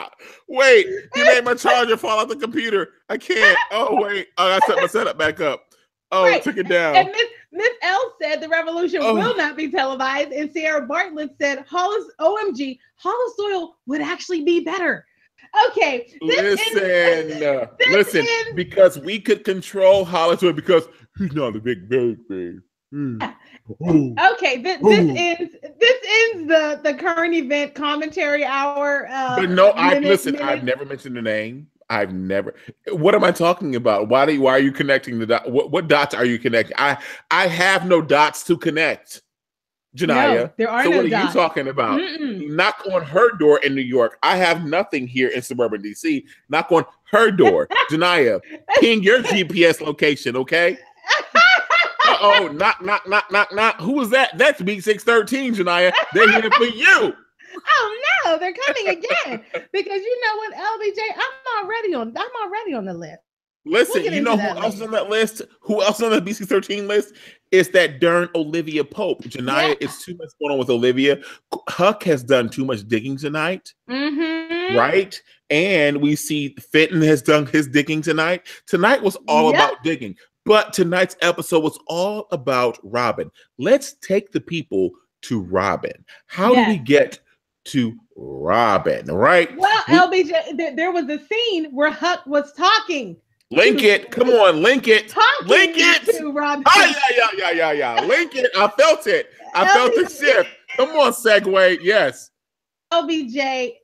good. Wait, you made my charger fall off the computer. I can't. Oh wait, I set my setup back up. Oh, right. Took it down. And Miss L said the revolution will not be televised, and Sarah Bartlett said, "OMG, Hollow Soil would actually be better." Okay, listen, because we could control Hollywood because he's not a big baby. Okay, this ends the current event commentary hour. But no, I've never mentioned the name. I've never. What am I talking about? Why are you connecting the dots? What dots are you connecting? I have no dots to connect. Janaya. No, there are so no what are dots. you talking about? Knock on her door in New York. I have nothing here in suburban DC. Knock on her door. Janaya, ping your GPS location, okay? Knock. Who was that? That's B613, Janaya. They're here for you. Oh no, they're coming again. Because you know what, LBJ, I'm already on the list. Listen, you know who else is on that list? Who else on the BC13 list? It's that darn Olivia Pope. Janaya, it's too much going on with Olivia. Huck has done too much digging tonight. Right? And we see Fenton has done his digging tonight. Tonight was all about digging. But tonight's episode was all about Robin. Let's take the people to Robin. How do we get to Robin, right? Well, LBJ, there was a scene where Huck was talking. Link it. Come on, link it. Link it. To Robin. Yeah. Link it. I felt it. I felt the shift. Come on, segue. Yes. LBJ,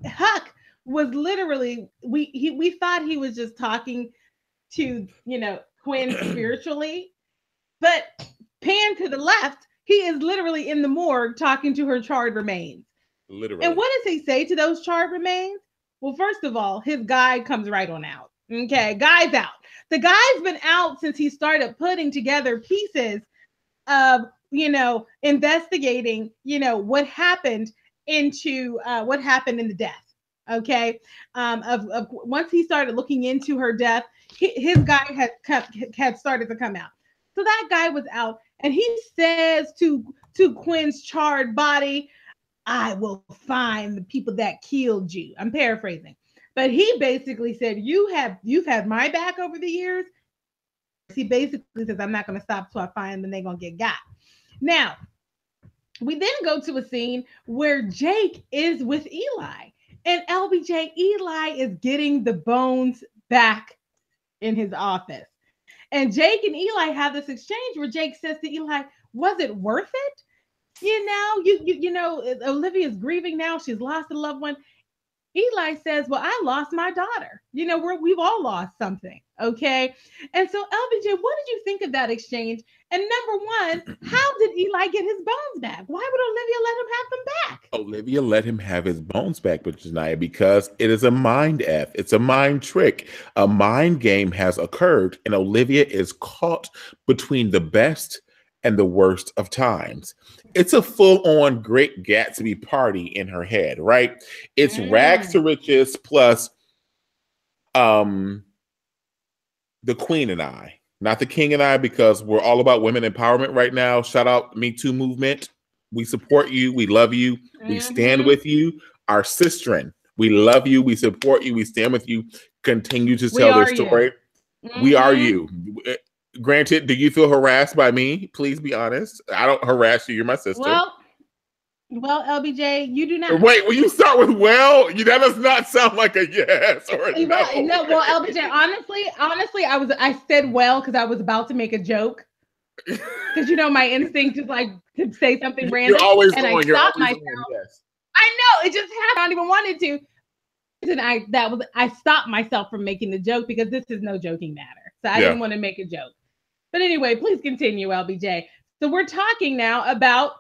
Huck was literally, we thought he was just talking to, Quinn spiritually, but pan to the left, he is literally in the morgue talking to her charred remains. Literally. And what does he say to those charred remains? Well, first of all, his guy comes right on out. Okay, guy's out. The guy's been out since he started putting together pieces of, investigating, what happened in the death. Okay, of once he started looking into her death, his guy had started to come out. So that guy was out, and he says to Quinn's charred body, "I will find the people that killed you." I'm paraphrasing, but he basically said, you've had my back over the years. He basically says, "I'm not going to stop till I find them and they're going to get got." Now, we then go to a scene where Jake is with Eli, and LBJ, Eli is getting the bones back in his office, and Jake and Eli have this exchange where Jake says to Eli, "Was it worth it? Olivia's grieving now. She's lost a loved one." Eli says, "Well, I lost my daughter. We've all lost something." Okay. And so, LBJ, what did you think of that exchange? And number one, how did Eli get his bones back? Why would Olivia let him have them back? Olivia let him have his bones back, but Janaya, because it is a mind F. It's a mind trick. A mind game has occurred, and Olivia is caught between the best and the worst of times. It's a full-on Great Gatsby party in her head, right? It's rags to riches plus the Queen and I, not the King and I, because we're all about women empowerment right now. Shout out Me Too movement. We support you. We love you. We stand with you. Our sistren, we love you. We support you. We stand with you. Continue to tell their story. We are Mm-hmm. you. Granted, do you feel harassed by me? Please be honest. I don't harass you. You're my sister. Well, well, LBJ, you do not. Wait, will you start with well? That does not sound like a yes or a Well, no. no, well, LBJ, honestly, I said well because I was about to make a joke because my instinct is like to say something You're random, always and I on. You're stopped always myself. on. Yes. I know it just happened. I don't even wanted to, and I stopped myself from making the joke because this is no joking matter. So I Yeah. didn't want to make a joke. But anyway, please continue, LBJ. So we're talking now about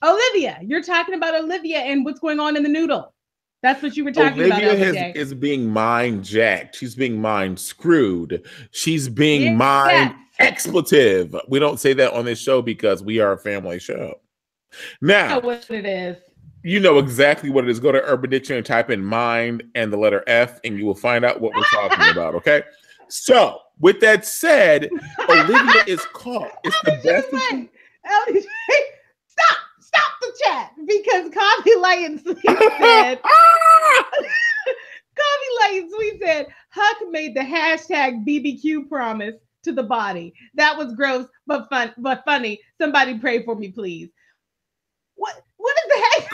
Olivia. You're talking about Olivia and what's going on in the noodle. That's what you were talking about, Olivia LBJ. is being mind jacked. She's being mind screwed. She's being Yes. mind expletive. We don't say that on this show because we are a family show. I know Now, what it is. you know exactly what it is. Go to Urban Dictionary and type in mind and the letter F, and you will find out what we're talking about. Okay. So, with that said, Olivia is caught. It's the best. LBJ, stop the chat because Coffee Light and Sweet said, Coffee Light and Sweet said, Huck made the hashtag BBQ promise to the body. That was gross, but funny. Somebody pray for me, please. What is the heck?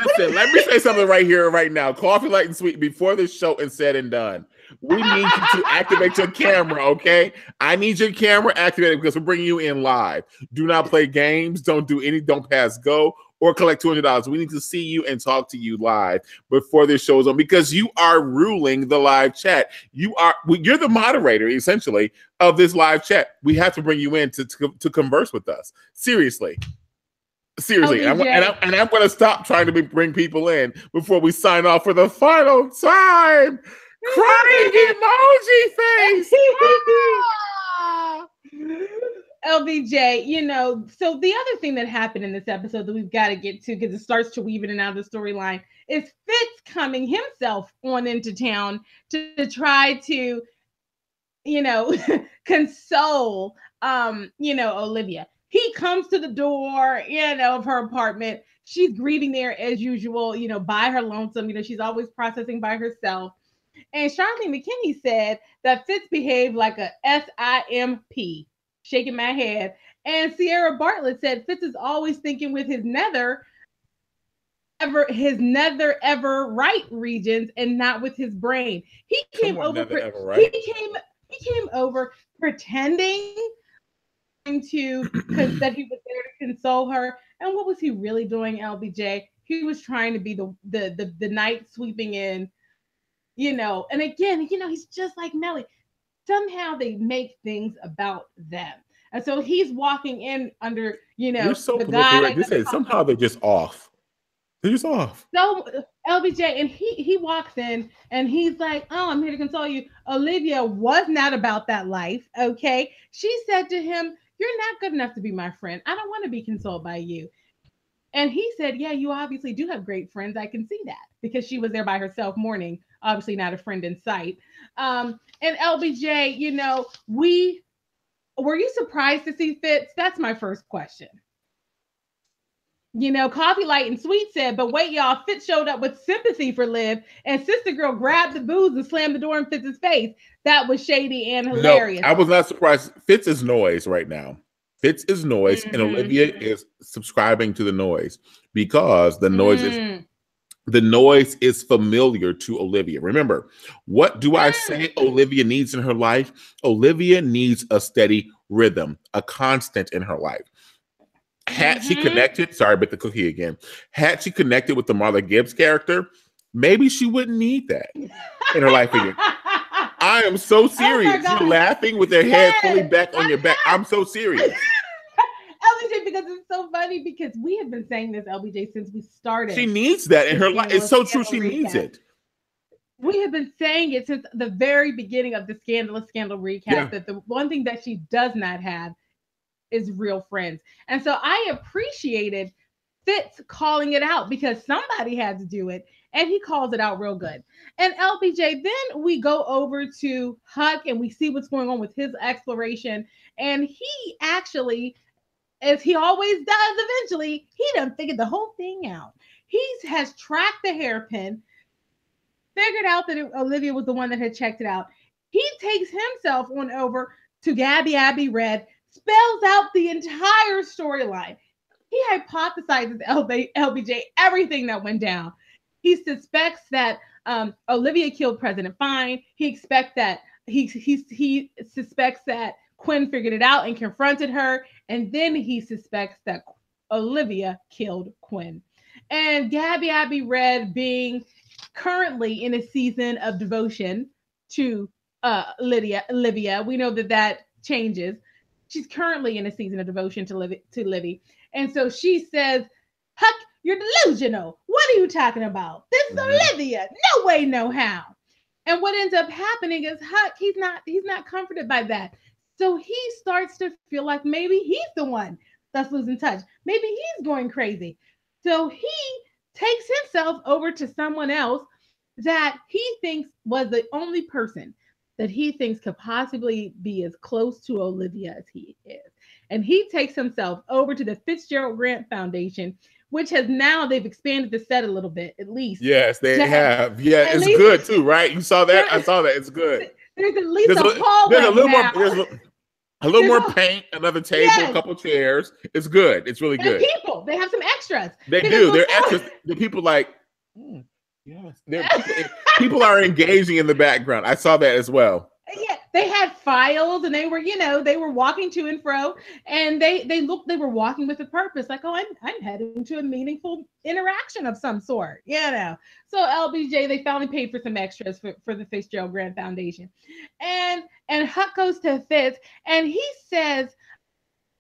Listen, let me say something right here, right now. Coffee Light and Sweet, before this show is said and done, we need you to activate your camera, okay? I need your camera activated because we're bringing you in live. Do not play games. Don't pass go or collect $200. We need to see you and talk to you live before this show is on because you are ruling the live chat. You're the moderator, essentially, of this live chat. We have to bring you in to converse with us. Seriously. And I'm going to stop trying to bring people in before we sign off for the final time. Crying emoji face. LBJ, so the other thing that happened in this episode that we've got to get to because it starts to weave in and out of the storyline is Fitz coming himself on into town to try to, console, Olivia. He comes to the door, of her apartment. She's grieving there as usual, by her lonesome. She's always processing by herself. And Charlene McKinney said that Fitz behaved like a SIMP, shaking my head. And Sierra Bartlett said Fitz is always thinking with his nether ever right regions and not with his brain. He came over pretending that he was there to console her. And what was he really doing, LBJ? He was trying to be the night sweeping in, and again, he's just like Melly. Somehow they make things about them. And so he's walking in under, You're so the politically guy. right. This is somehow they're just off. They're just off. So LBJ, and he walks in and he's like, "Oh, I'm here to console you." Olivia was not about that life. Okay. She said to him, "You're not good enough to be my friend. I don't want to be consoled by you." And he said, "Yeah, you obviously do have great friends. I can see that," because she was there by herself mourning, obviously not a friend in sight. And LBJ, were you surprised to see Fitz? That's my first question. Coffee Light and Sweet said, but wait, y'all, Fitz showed up with sympathy for Liv, and Sister Girl grabbed the booze and slammed the door in Fitz's face. That was shady and hilarious. No, I was not surprised. Fitz is noise right now. Fitz is noise, and Olivia is subscribing to the noise because the noise is familiar to Olivia. Remember, what do I say Olivia needs in her life? Olivia needs a steady rhythm, a constant in her life. Had she connected, sorry, but the cookie again. Had she connected with the Marla Gibbs character, maybe she wouldn't need that in her life again. I am so serious. You're laughing with your head fully back on your back. I'm so serious. LBJ, because it's so funny because we have been saying this, LBJ, since we started. She needs that in her life. It's so true. She needs it. We have been saying it since the very beginning of the Scandalous Scandal recap that the one thing that she does not have is real friends. And so I appreciated Fitz calling it out because somebody had to do it. And he calls it out real good. And LBJ, then we go over to Huck and we see what's going on with his exploration. And he actually, as he always does eventually, he done figured the whole thing out. He has tracked the hairpin, figured out that Olivia was the one that had checked it out. He takes himself on over to Gabby Abbey Red, spells out the entire storyline. He hypothesizes LBJ everything that went down. He suspects that Olivia killed President Fine. He expects that he suspects that Quinn figured it out and confronted her, and then he suspects that Olivia killed Quinn. And Gabby Abbey Red, being currently in a season of devotion to Olivia, we know that that changes. She's currently in a season of devotion to Livy, and so she says, "Huck, you're delusional. What are you talking about? This is Olivia. No way, no how." And what ends up happening is Huck, he's not comforted by that. So he starts to feel like maybe he's the one that's losing touch. Maybe he's going crazy. So he takes himself over to someone else that he thinks was the only person that he thinks could possibly be as close to Olivia as he is. And he takes himself over to the Fitzgerald Grant Foundation, which has now they've expanded the set a little bit, at least. Yes, they have. Yeah, it's good too, right? You saw that? I saw that. It's good. There's at least a hallway. There's a little now. A little more paint, another table, a couple chairs. It's good. It's really good. People, they have some extras. They do. They're extras. The people like, yes. People are engaging in the background. I saw that as well. Yeah, they had files, and they were, they were walking to and fro, and they were walking with a purpose. Like, oh, I'm heading to a meaningful interaction of some sort, So LBJ, they finally paid for some extras for the Fitzgerald Grant Foundation, and Huck goes to Fitz, and he says,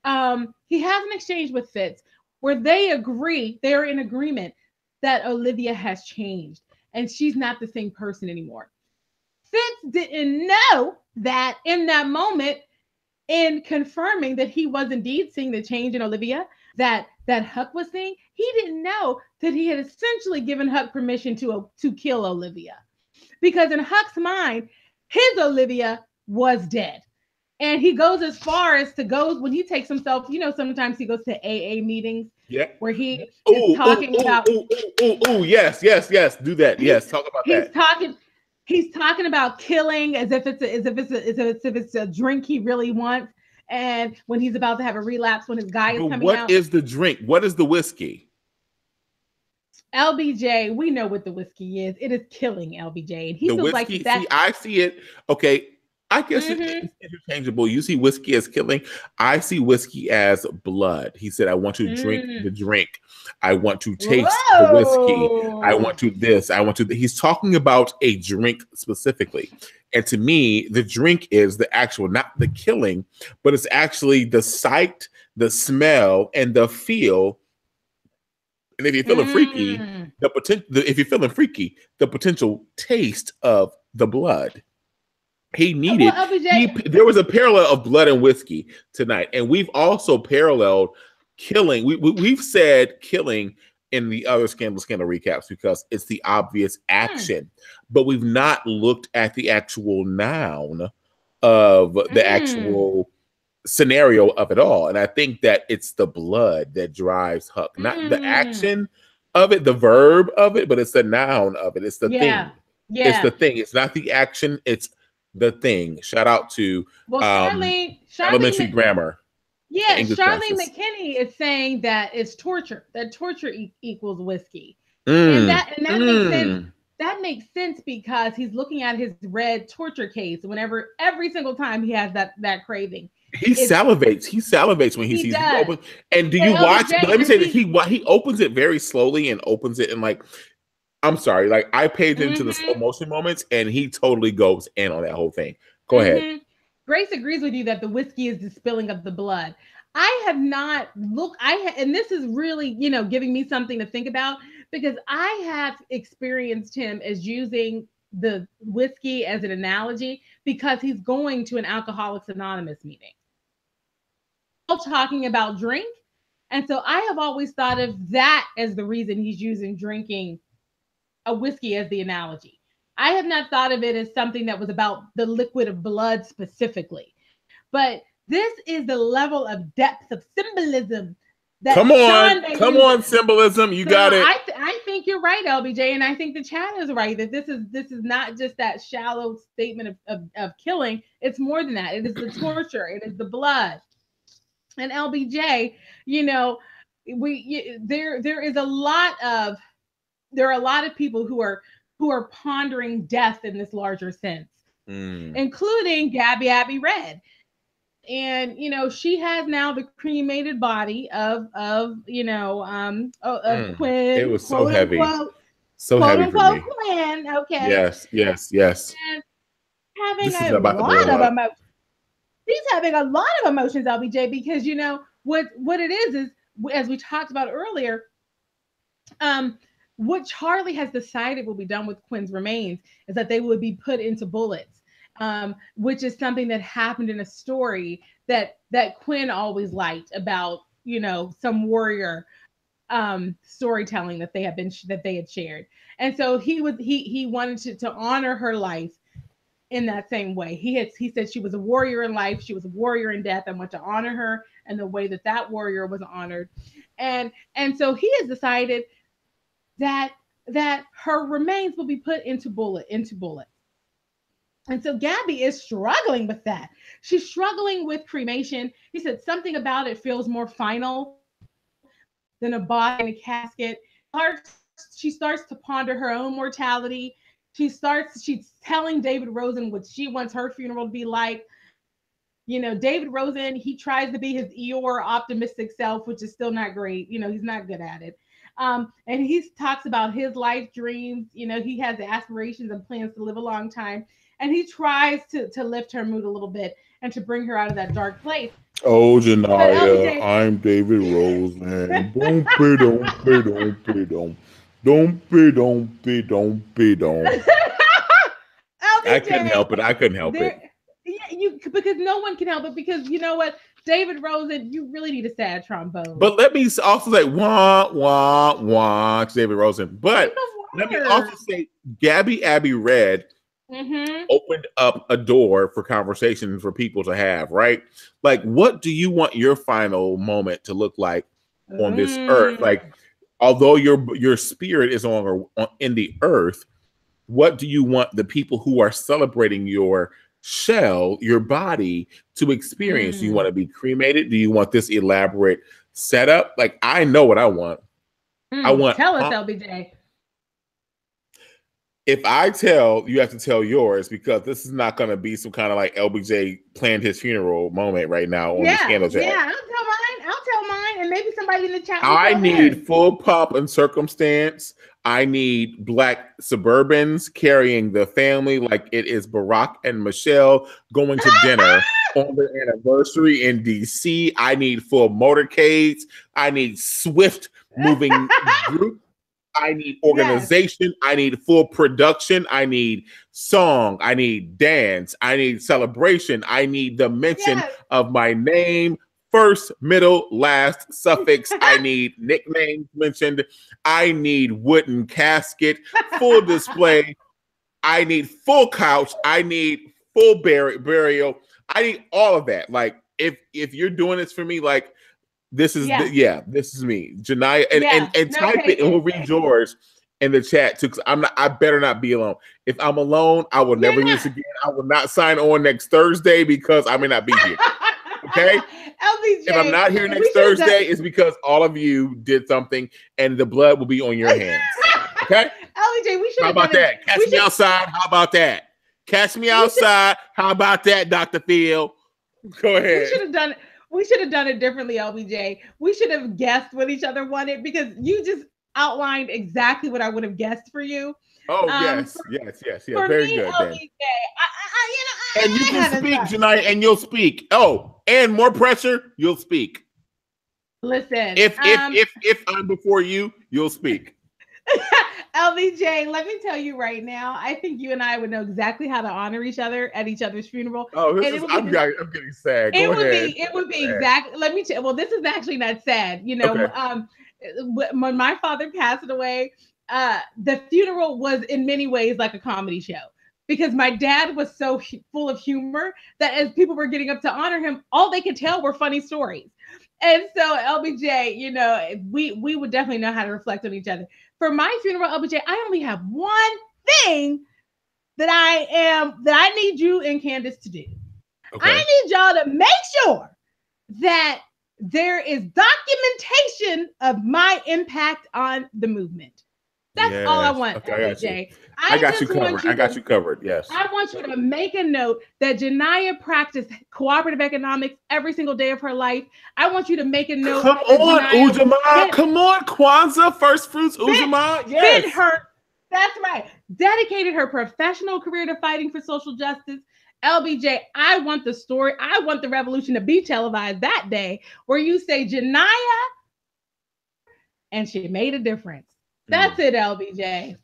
he has an exchange with Fitz where they are in agreement that Olivia has changed and she's not the same person anymore. Fitz didn't know that in that moment, in confirming that he was indeed seeing the change in Olivia that Huck was seeing, he didn't know that he had essentially given Huck permission to kill Olivia. Because in Huck's mind, his Olivia was dead. And he goes as far as to go when he takes himself, sometimes he goes to AA meetings. Yeah. Where he is talking about. Yes. Do that. Yes. Talk about that. He's talking about killing as if it's a drink he really wants, and when he's about to have a relapse when his guy is coming out. What is the drink? What is the whiskey? LBJ, we know what the whiskey is. It is killing LBJ, and he feels like that. See, I see it. Okay, I guess it's interchangeable. You see whiskey as killing. I see whiskey as blood. He said, I want to drink the drink. I want to taste the whiskey. I want to this. I want to. He's talking about a drink specifically. And to me, the drink is the actual, not the killing, but it's actually the sight, the smell, and the feel. And if you're feeling freaky, the potential taste of the blood. He needed. There was a parallel of blood and whiskey tonight, and we've also paralleled killing. We've said killing in the other scandal recaps because it's the obvious action, but we've not looked at the actual noun of the actual scenario of it all. And I think that it's the blood that drives Huck, not the action of it, the verb of it, but it's the noun of it. It's the thing. Yeah. It's the thing. It's not the action. It's the thing. Shout out to elementary grammar. Yeah, Charlene McKinney is saying that it's torture. That torture equals whiskey, and that makes sense. That makes sense because he's looking at his red torture case whenever, every single time he has that craving. He salivates. He salivates when he sees it open. And do you watch? Let me say that he opens it very slowly and opens it and like. I'm sorry, like I paid attention to the slow motion moments, and he totally goes in on that whole thing. Go ahead. Grace agrees with you that the whiskey is the spilling of the blood. I have not looked. And this is really, giving me something to think about because I have experienced him as using the whiskey as an analogy because he's going to an Alcoholics Anonymous meeting. Talking about drink, and so I have always thought of that as the reason he's using drinking a whiskey as the analogy. I have not thought of it as something that was about the liquid of blood specifically, but this is the level of depth of symbolism Come on, symbolism. You got it. I think you're right, LBJ, and I think the chat is right that this is not just that shallow statement of killing. It's more than that. It is the torture. It is the blood. And LBJ, there is a lot of people who are pondering death in this larger sense, including Gabby Abby Red. And she has now the cremated body of Quinn. It was so heavy, so heavy for me. Quinn, okay. Yes. And having a lot of emotions. He's having a lot of emotions, LBJ, because what it is as we talked about earlier, what Charlie has decided will be done with Quinn's remains is that they would be put into bullets. Which is something that happened in a story that Quinn always liked about, some warrior storytelling that they had shared. And so he wanted to honor her life in that same way. He said she was a warrior in life, she was a warrior in death. I want to honor her and the way that warrior was honored. And so he has decided that her remains will be put into bullets. And so Gabby is struggling with that. She's struggling with cremation. He said something about it feels more final than a body in a casket. She starts to ponder her own mortality. She's telling David Rosen what she wants her funeral to be like. David Rosen, he tries to be his Eeyore optimistic self, which is still not great. He's not good at it. And he talks about his life dreams. He has aspirations and plans to live a long time. And he tries to lift her mood a little bit and to bring her out of that dark place. Oh, Janaya, I'm David Rosen. Don't. I couldn't help it. Yeah, because no one can help it, because you know what? David Rosen, you really need a sad trombone. But let me also say, wah, wah, wah, to David Rosen. But let me also say, Gabby Abby Red opened up a door for conversation for people to have, right? Like, what do you want your final moment to look like on this earth? Like, although your spirit is in the earth, what do you want the people who are celebrating your shell, your body, to experience? Do you want to be cremated? Do you want this elaborate setup? Like, I know what I want. Tell us, LBJ. If I tell, you have to tell yours, because this is not going to be some kind of like LBJ planned his funeral moment right now on the Scandal chat. Yeah, I'll tell mine, and maybe somebody in the chat. I need full pomp and circumstance. I need Black Suburbans carrying the family like it is Barack and Michelle going to dinner on their anniversary in DC. I need full motorcades. I need swift moving group. I need organization. Yes. I need full production. I need song. I need dance. I need celebration. I need the mention of my name, first, middle, last, suffix. I need nicknames mentioned. I need wooden casket, full display. I need full couch. I need full burial. I need all of that. Like, if you're doing this for me, like, this is this is me, Janaya, and type it, and we'll read yours in the chat too. Because I better not be alone. If I'm alone, I will never do this again. I will not sign on next Thursday because I may not be here. Okay, LBJ, if I'm not here next Thursday, it's because all of you did something, and the blood will be on your hands. Okay, LBJ, we should. How about that? Catch me outside. How about that? Catch me outside. How about that, Dr. Phil? Go ahead. We should have done it. We should have done it differently, LBJ. We should have guessed what each other wanted, because you just outlined exactly what I would have guessed for you. Oh, yes. Very good, LBJ, then. And you can speak tonight, and you'll speak. Oh, and more pressure, you'll speak. Listen. If I'm before you, you'll speak. LBJ, let me tell you right now, I think you and I would know exactly how to honor each other at each other's funeral. Oh, I'm getting sad. It would be exactly. Let me tell. Well, this is actually not sad. When my father passed away, the funeral was in many ways like a comedy show, because my dad was so full of humor that as people were getting up to honor him, all they could tell were funny stories. And so LBJ, you know, we would definitely know how to reflect on each other. For my funeral, LBJ, I only have one thing that I need you and Candace to do. Okay. I need y'all to make sure that there is documentation of my impact on the movement. That's all I Yes. want, Okay, I got you. LBJ. I I got you just want covered. I you got to you covered. Yes. I want you to make a note that Janiyah practiced cooperative economics every single day of her life. I want you to make a note Come that on, Janiyah Ujamaa. spent, Come on, Kwanzaa. First fruits, spent, Ujamaa. spent Yes. her, that's right, dedicated her professional career to fighting for social justice. LBJ, I want the story, I want the revolution to be televised that day where you say Janiyah and she made a difference. That's it, LBJ.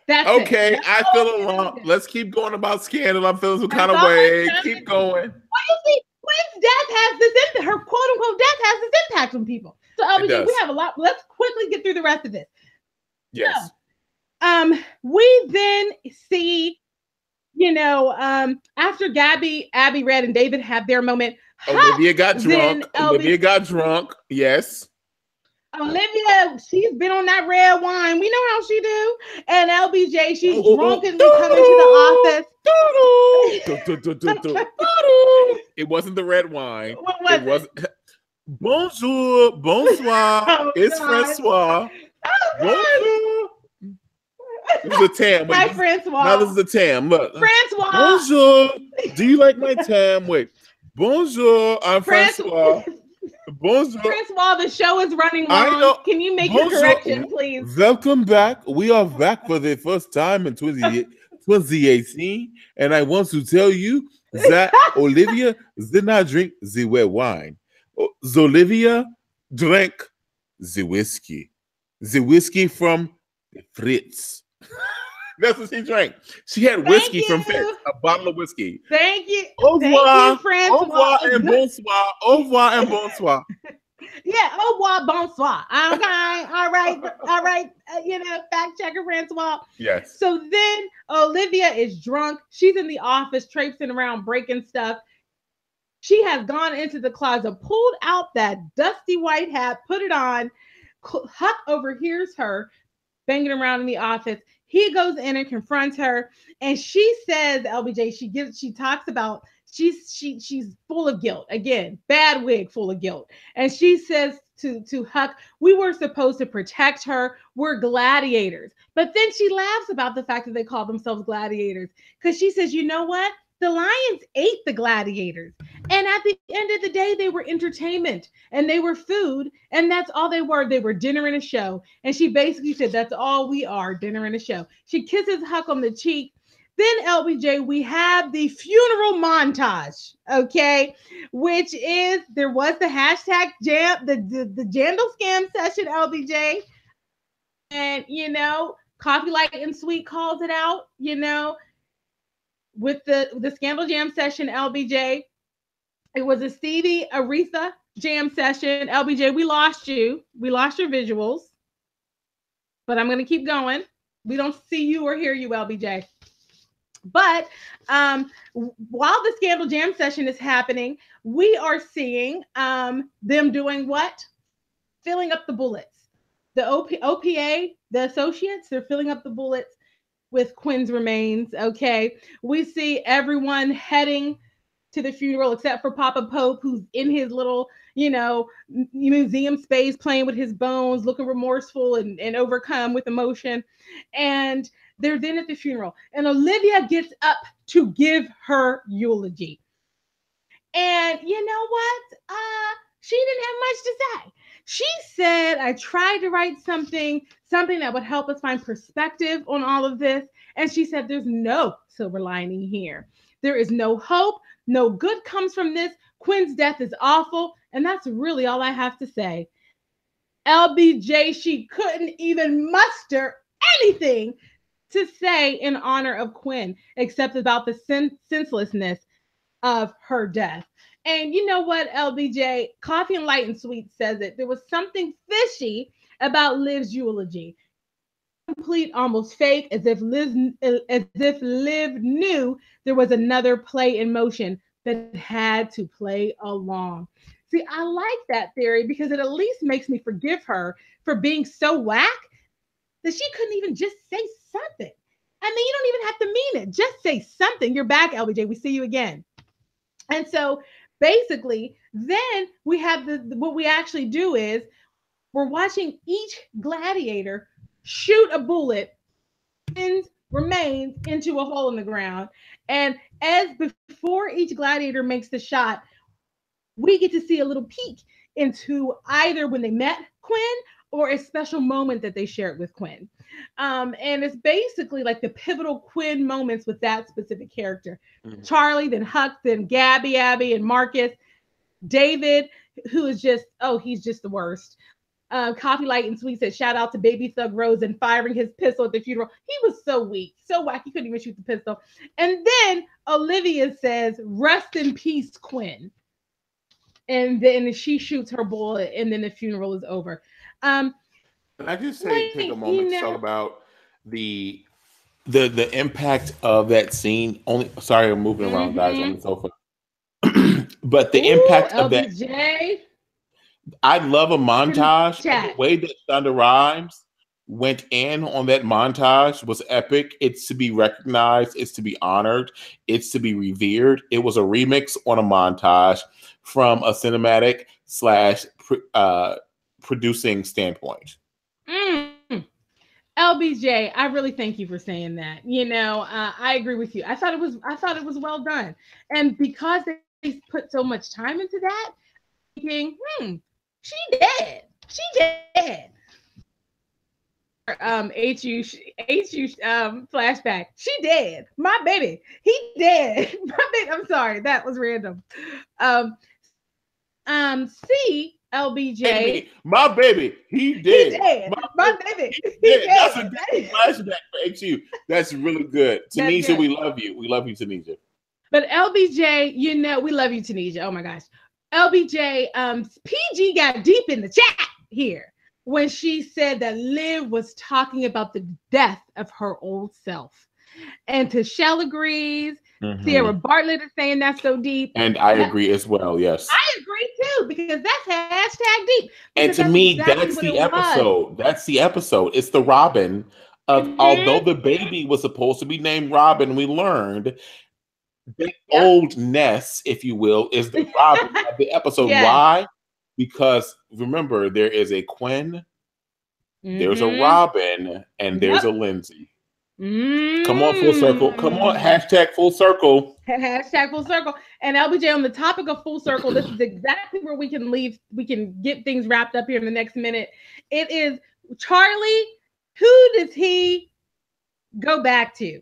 That's it. Okay, That's I all feel I need you along. to do. Let's keep going about Scandal. I'm feeling some kind That's of all I'm way. trying to Keep do. going. Well, you see, Quinn's death has this impact. Her quote unquote death has this impact on people. So It LBJ, we does. have a lot. Let's quickly get through the rest of this. Yes. So, we then see, after Gabby, Abby, Red, and David have their moment. Olivia got Then drunk. Olivia got drunk. Yes. Olivia, she's been on that red wine. We know how she do. And LBJ, she's Oh, drunkenly coming to the office. It wasn't the red wine. What was It wasn't. Bonjour, bonsoir. Oh, It's God. Francois. Oh, Bonjour. This is a Tam. Wait, Hi, Francois. now this is a Tam. Look. Francois. Bonjour. Do you like my Tam? Wait. Bonjour. I'm Francois. Bonjour. Francois, the show is running I long. know. Can you make Bonjour. your correction, please? Welcome back. We are back for the first time in 2018. And I want to tell you that Olivia did not drink the red wine. Olivia drank the whiskey. The whiskey from Fritz. That's what she drank. She had whiskey from Fritz, a bottle of whiskey. Thank you. Au revoir. Thank you, Francois. Au revoir and bonsoir. Au revoir and bonsoir. Yeah, au revoir, bonsoir. Okay, all right. Fact checker Francois. Yes. So then Olivia is drunk. She's in the office, traipsing around, breaking stuff. She has gone into the closet, pulled out that dusty white hat, put it on. Huck overhears her banging around in the office. He goes in and confronts her, and she says, LBJ, she talks about she's full of guilt. Again, bad wig, full of guilt. And she says to Huck, we were supposed to protect her. We're gladiators. But then she laughs about the fact that they call themselves gladiators because she says, you know what? The lions ate the gladiators. And at the end of the day, they were entertainment and they were food. And that's all they were. They were dinner and a show. And she basically said, that's all we are, dinner and a show. She kisses Huck on the cheek. Then, LBJ, we have the funeral montage, okay? Which is, there was the hashtag jam, the Jandal scam session, LBJ. And, Coffee Light and Sweet calls it out, with the Scandal Jam session, LBJ. It was a Stevie Aretha jam session. LBJ, we lost you. We lost your visuals. But I'm going to keep going. We don't see you or hear you, LBJ. But while the Scandal Jam session is happening, we are seeing them doing what? Filling up the bullets. The OPA, the associates, they're filling up the bullets with Quinn's remains. Okay. We see everyone heading to the funeral except for Papa Pope, who's in his little, museum space playing with his bones, looking remorseful and overcome with emotion. And they're then at the funeral. And Olivia gets up to give her eulogy. And you know what? She didn't have much to say. She said, I tried to write something that would help us find perspective on all of this. And she said, there's no silver lining here. There is no hope. No good comes from this. Quinn's death is awful. And that's really all I have to say. LBJ, she couldn't even muster anything to say in honor of Quinn, except about the senselessness of her death. And you know what, LBJ? Coffee and Light and Sweet says it. There was something fishy about Liv's eulogy. Complete, almost fake, as if Liv knew there was another play in motion that had to play along. See, I like that theory because it at least makes me forgive her for being so whack that she couldn't even just say something. I mean, you don't even have to mean it. Just say something. You're back, LBJ. We see you again. And so basically, then we have what we actually do is we're watching each gladiator shoot a bullet, remains into a hole in the ground. And as before each gladiator makes the shot, we get to see a little peek into either when they met Quinn or a special moment that they shared with Quinn. And it's basically like the pivotal Quinn moments with that specific character. Mm-hmm. Charlie, then Huck, then Gabby, Abby, and Marcus. David, who is just, he's just the worst. Coffee Light and Sweet said, shout out to Baby Thug Rose and firing his pistol at the funeral. He was so weak, so whack, he couldn't even shoot the pistol. And then Olivia says, rest in peace, Quinn. And then she shoots her bullet, and then the funeral is over. Can I just take a moment to talk about the impact of that scene? Sorry, I'm moving around, guys, on the sofa. But the impact of that. I love a montage. The way that Shonda Rhimes went in on that montage was epic. It's to be recognized. It's to be honored. It's to be revered. It was a remix on a montage from a cinematic / producing standpoint. LBJ, I really thank you for saying that. I agree with you. I thought it was well done. And because they put so much time into that, thinking, she dead. HU flashback. She dead. My baby. He dead. My baby. I'm sorry. That was random. C LBJ. Baby, my baby. He dead. He dead. My baby. He dead. That's a good flashback for HU. That's really good. Tanisha, we love you. We love you, Tanisha. But LBJ, we love you, Tanisha. Oh my gosh. LBJ, PG got deep in the chat here when she said that Liv was talking about the death of her old self. And Tashelle agrees. Mm-hmm. Sierra Bartlett is saying that's so deep. And I agree as well, yes. I agree too, because that's #deep. And to me, that's the episode. That's the episode. It's the Robin of, although the baby was supposed to be named Robin, we learned the old Ness, if you will, is the Robin of the episode. Yes. Why? Because remember, there is a Quinn, there's a Robin, and there's a Lindsay. Come on, full circle. Come on, #full circle. #full circle. And LBJ, on the topic of full circle, this is exactly where we can get things wrapped up here in the next minute. It is Charlie. Who does he go back to?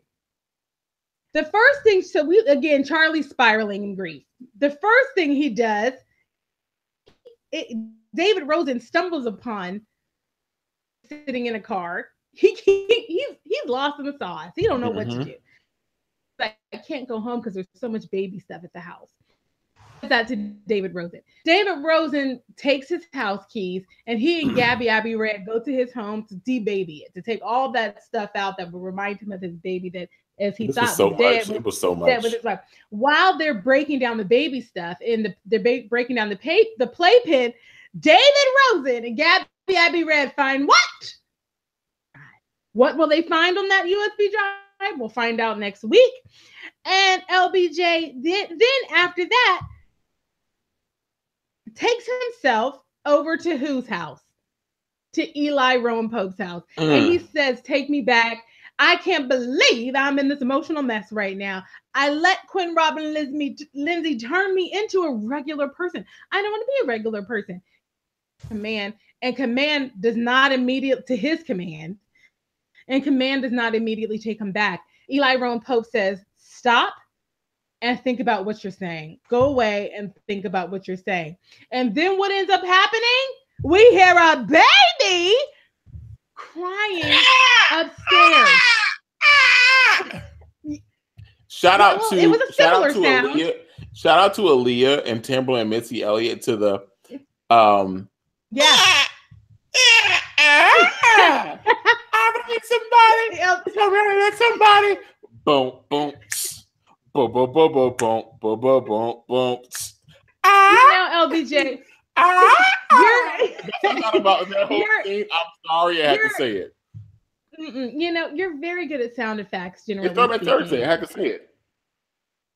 The first thing, Charlie's spiraling in grief. The first thing he does, David Rosen stumbles upon sitting in a car. He's lost in the sauce. He don't know what to do. Like, I can't go home because there's so much baby stuff at the house. That's to David Rosen. David Rosen takes his house keys and he and Abby Red go to his home to de-baby it, to take all that stuff out that will remind him of his baby that, as he thought was dead. It was so much. While they're breaking down the baby stuff and they're breaking down the playpen, David Rosen and Abby Red find what? What will they find on that USB drive? We'll find out next week. And LBJ then after that takes himself over to whose house? To Eli Rowan Pope's house. And he says, take me back. I can't believe I'm in this emotional mess right now. I let Quinn, Robin, Lindsay turn me into a regular person. I don't want to be a regular person. Command does not immediately take him back. Eli Rowan Pope says, stop and think about what you're saying. Go away and think about what you're saying. And then what ends up happening? We hear a baby crying upstairs. Shout out to Aaliyah. Shout out to Aaliyah and Timberland, Missy Elliott to the I really need somebody. Boom, boom, boom, boom, boom, boom, boom, boom, boom, boom. You know, LBJ, you're That's what I thought about that whole you're scene. I'm sorry I had to you're say it. you know, you're very good at sound effects, It's generally Throwback Thursday. speaking. I had to say it.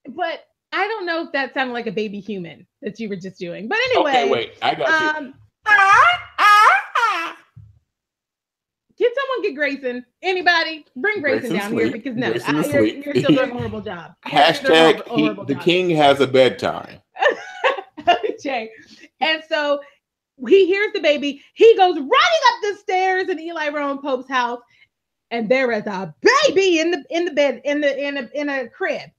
But I don't know if that sounded like a baby human that you were just doing. But Okay, anyway, wait. I got you. um, can someone get Grayson? Anybody? Bring Grayson Grayson down here sleep. because no, Grayson is you're sleep. you're still doing a horrible job. You're doing Hashtag a horrible the job. king has a bedtime. Okay. And so he hears the baby. He goes running up the stairs in Eli Rowan Pope's house, and there is a baby in the bed in a crib.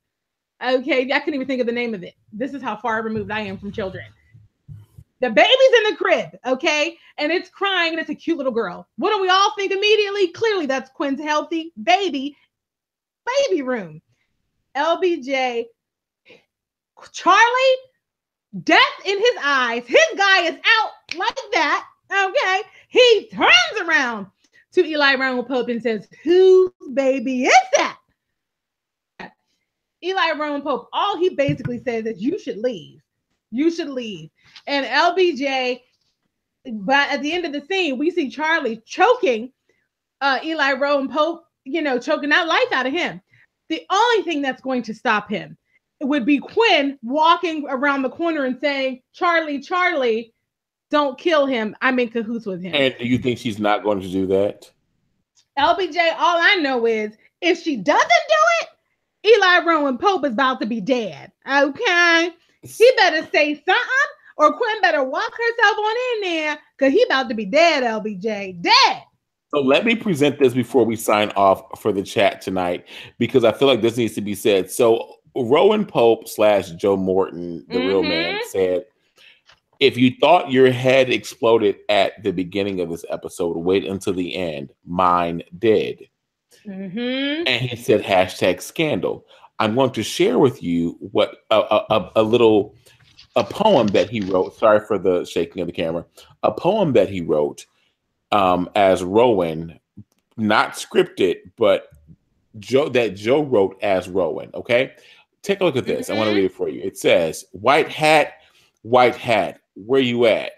Okay, I couldn't even think of the name of it. This is how far removed I am from children. The baby's in the crib, okay, and it's crying, and it's a cute little girl. What do we all think immediately? Clearly, that's Quinn's healthy baby room. LBJ, Charlie, death in his eyes. His guy is out like that. Okay. He turns around to Eli Rowan Pope and says, whose baby is that? Eli Rowan Pope, all he basically says is, you should leave. You should leave. And LBJ, but at the end of the scene, we see Charlie choking Eli Rowan Pope, you know, choking that life out of him. The only thing that's going to stop him would be Quinn walking around the corner and saying, Charlie, Charlie, don't kill him. I'm in cahoots with him. And do you think she's not going to do that? LBJ, all I know is if she doesn't do it, Eli Rowan Pope is about to be dead. Okay? He better say something or Quinn better walk herself on in there because he about to be dead, LBJ. Dead. So let me present this before we sign off for the chat tonight, because I feel like this needs to be said. So Rowan Pope / Joe Morton, the real man, said, if you thought your head exploded at the beginning of this episode, wait until the end. Mine did. And he said, hashtag scandal. I'm going to share with you what a poem that he wrote. Sorry for the shaking of the camera. A poem that he wrote as Rowan, not scripted, but Joe wrote as Rowan. Okay, take a look at this. I want to read it for you. It says, white hat, where you at?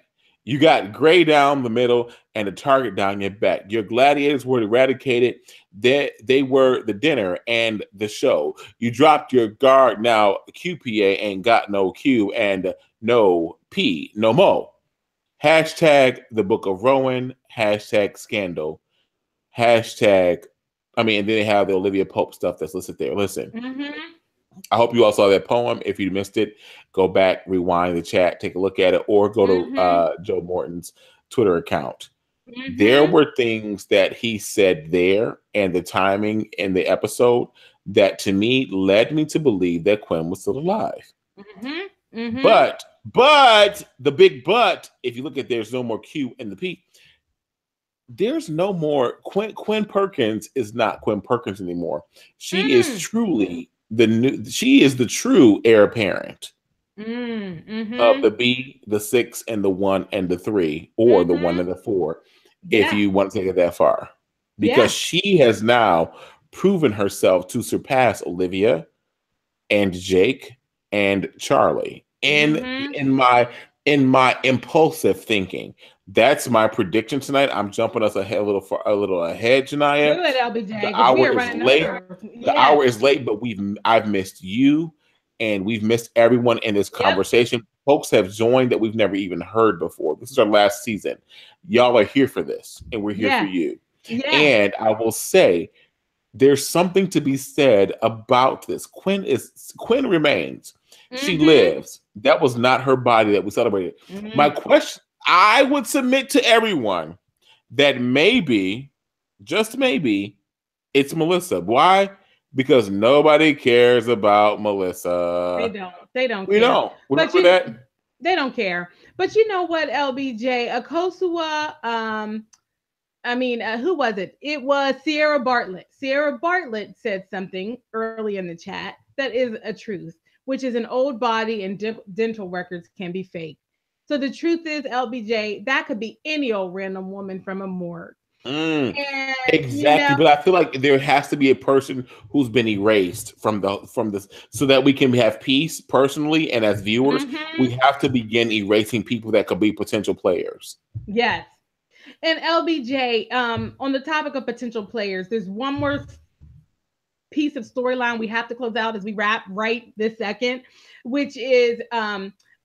You got gray down the middle and a target down your back. Your gladiators were eradicated. They were the dinner and the show. You dropped your guard. Now QPA ain't got no Q and no P, no mo. Hashtag the Book of Rowan. Hashtag scandal. Hashtag, and then they have the Olivia Pope stuff that's listed there. Listen. I hope you all saw that poem. If you missed it, go back, rewind the chat, take a look at it, or go to Joe Morton's Twitter account. There were things that he said there and the timing in the episode that to me led me to believe that Quinn was still alive. But the big but, if you look at there's no more Q in the P, there's no more Quinn Perkins is not Quinn Perkins anymore. She is truly she is the true heir apparent of the B, the 6, and the 1 and the 3, or the 1 and the 4, if you want to take it that far, because she has now proven herself to surpass Olivia and Jake and Charlie. And in my impulsive thinking, that's my prediction tonight. I'm jumping us a little ahead, Janaya. Do it, LBJ. The hour is late. The hour is late, but I've missed you, and we've missed everyone in this conversation. Folks have joined that we've never even heard before. This is our last season. Y'all are here for this, and we're here for you. And I will say, there's something to be said about this. Quinn remains. She lives. That was not her body that we celebrated. My question, I would submit to everyone that maybe, just maybe, it's Melissa. Why? Because nobody cares about Melissa. They don't. We care. don't. Remember that? They don't care. But you know what, LBJ? Akosua, who was it? It was Sierra Bartlett. Sierra Bartlett said something early in the chat that is a truth, which is an old body and dental records can be fake. So the truth is, LBJ, that could be any old random woman from a morgue. Mm, And exactly. But I feel like there has to be a person who's been erased from this so that we can have peace personally and as viewers. We have to begin erasing people that could be potential players. yes. And LBJ, on the topic of potential players, there's one more piece of storyline we have to close out as we wrap right this second, which is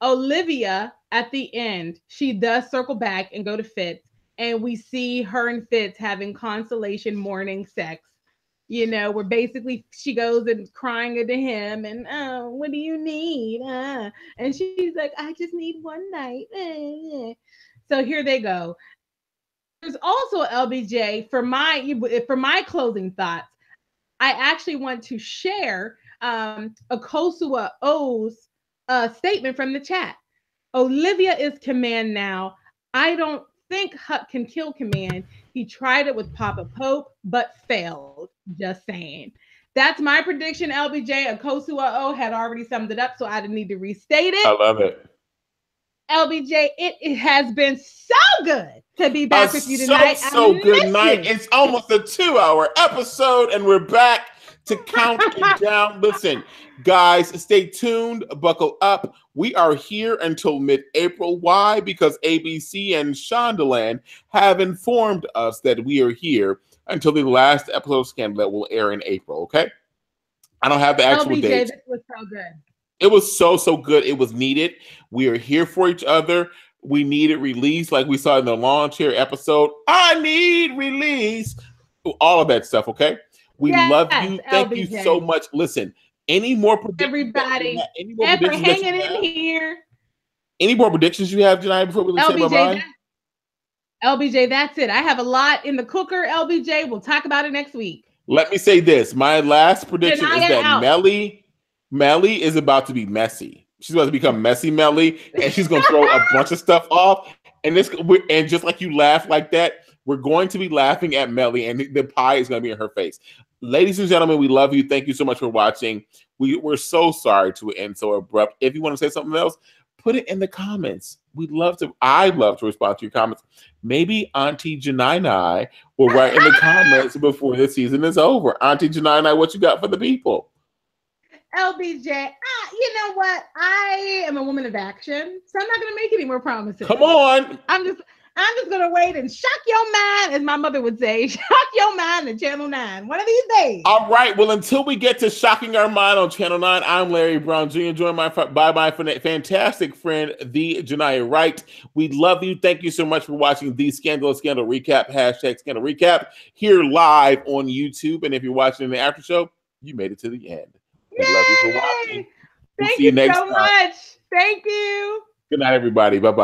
Olivia at the end. She does circle back and go to Fitz, and we see her and Fitz having consolation morning sex. Where basically she goes and crying into him, and oh, what do you need? And she's like, I just need one night. So here they go. There's also LBJ for my closing thoughts. I actually want to share Akosua O's statement from the chat. Olivia is command now. I don't think Huck can kill command. He tried it with Papa Pope, but failed. Just saying. That's my prediction, LBJ. Akosua O had already summed it up, so I didn't need to restate I it. love it. LBJ, it has been so good to be back with you tonight. So good night. It's almost a 2-hour episode, and we're back to count it down. Listen, guys, stay tuned. Buckle up. We are here until mid-April. Why? Because ABC and Shondaland have informed us that we are here until the last episode of Scandal that will air in April. Okay? I don't have the actual LBJ, date. this was so good. It was so good. It was needed. We are here for each other. We need it released, like we saw in the lawn chair episode. I need release. All of that stuff, okay? We love you. Thank you so much. Listen, any more predictions? Everybody, ever hanging in here. Any more predictions you have tonight before we say bye-bye? LBJ, that's it. I have a lot in the cooker, LBJ. We'll talk about it next week. Let me say this. My last prediction is that Melly is about to be messy. She's about to become messy Melly, and she's going to throw a bunch of stuff off. And just like you laugh like that, we're going to be laughing at Melly, and the pie is going to be in her face. Ladies and gentlemen, we love you. Thank you so much for watching. We're so sorry to end so abrupt. If you want to say something else, put it in the comments. I'd love to respond to your comments. Maybe Auntie Janai will write in the comments before the season is over. Auntie Janai, what you got for the people? LBJ, you know what? I am a woman of action, so I'm not going to make any more promises. Come on. I'm just going to wait and shock your mind, as my mother would say. Shock your mind on Channel 9 one of these days. All right. Well, until we get to shocking our mind on Channel 9, I'm Larry Brown Jr. Joined by my fantastic friend, the Janiyah Wright. We love you. Thank you so much for watching the Scandalous Scandal Recap, #Scandal Recap, here live on YouTube. And if you're watching in the after show, you made it to the end. We love you for watching. Thank you so much. Thank you. Good night, everybody. Bye-bye.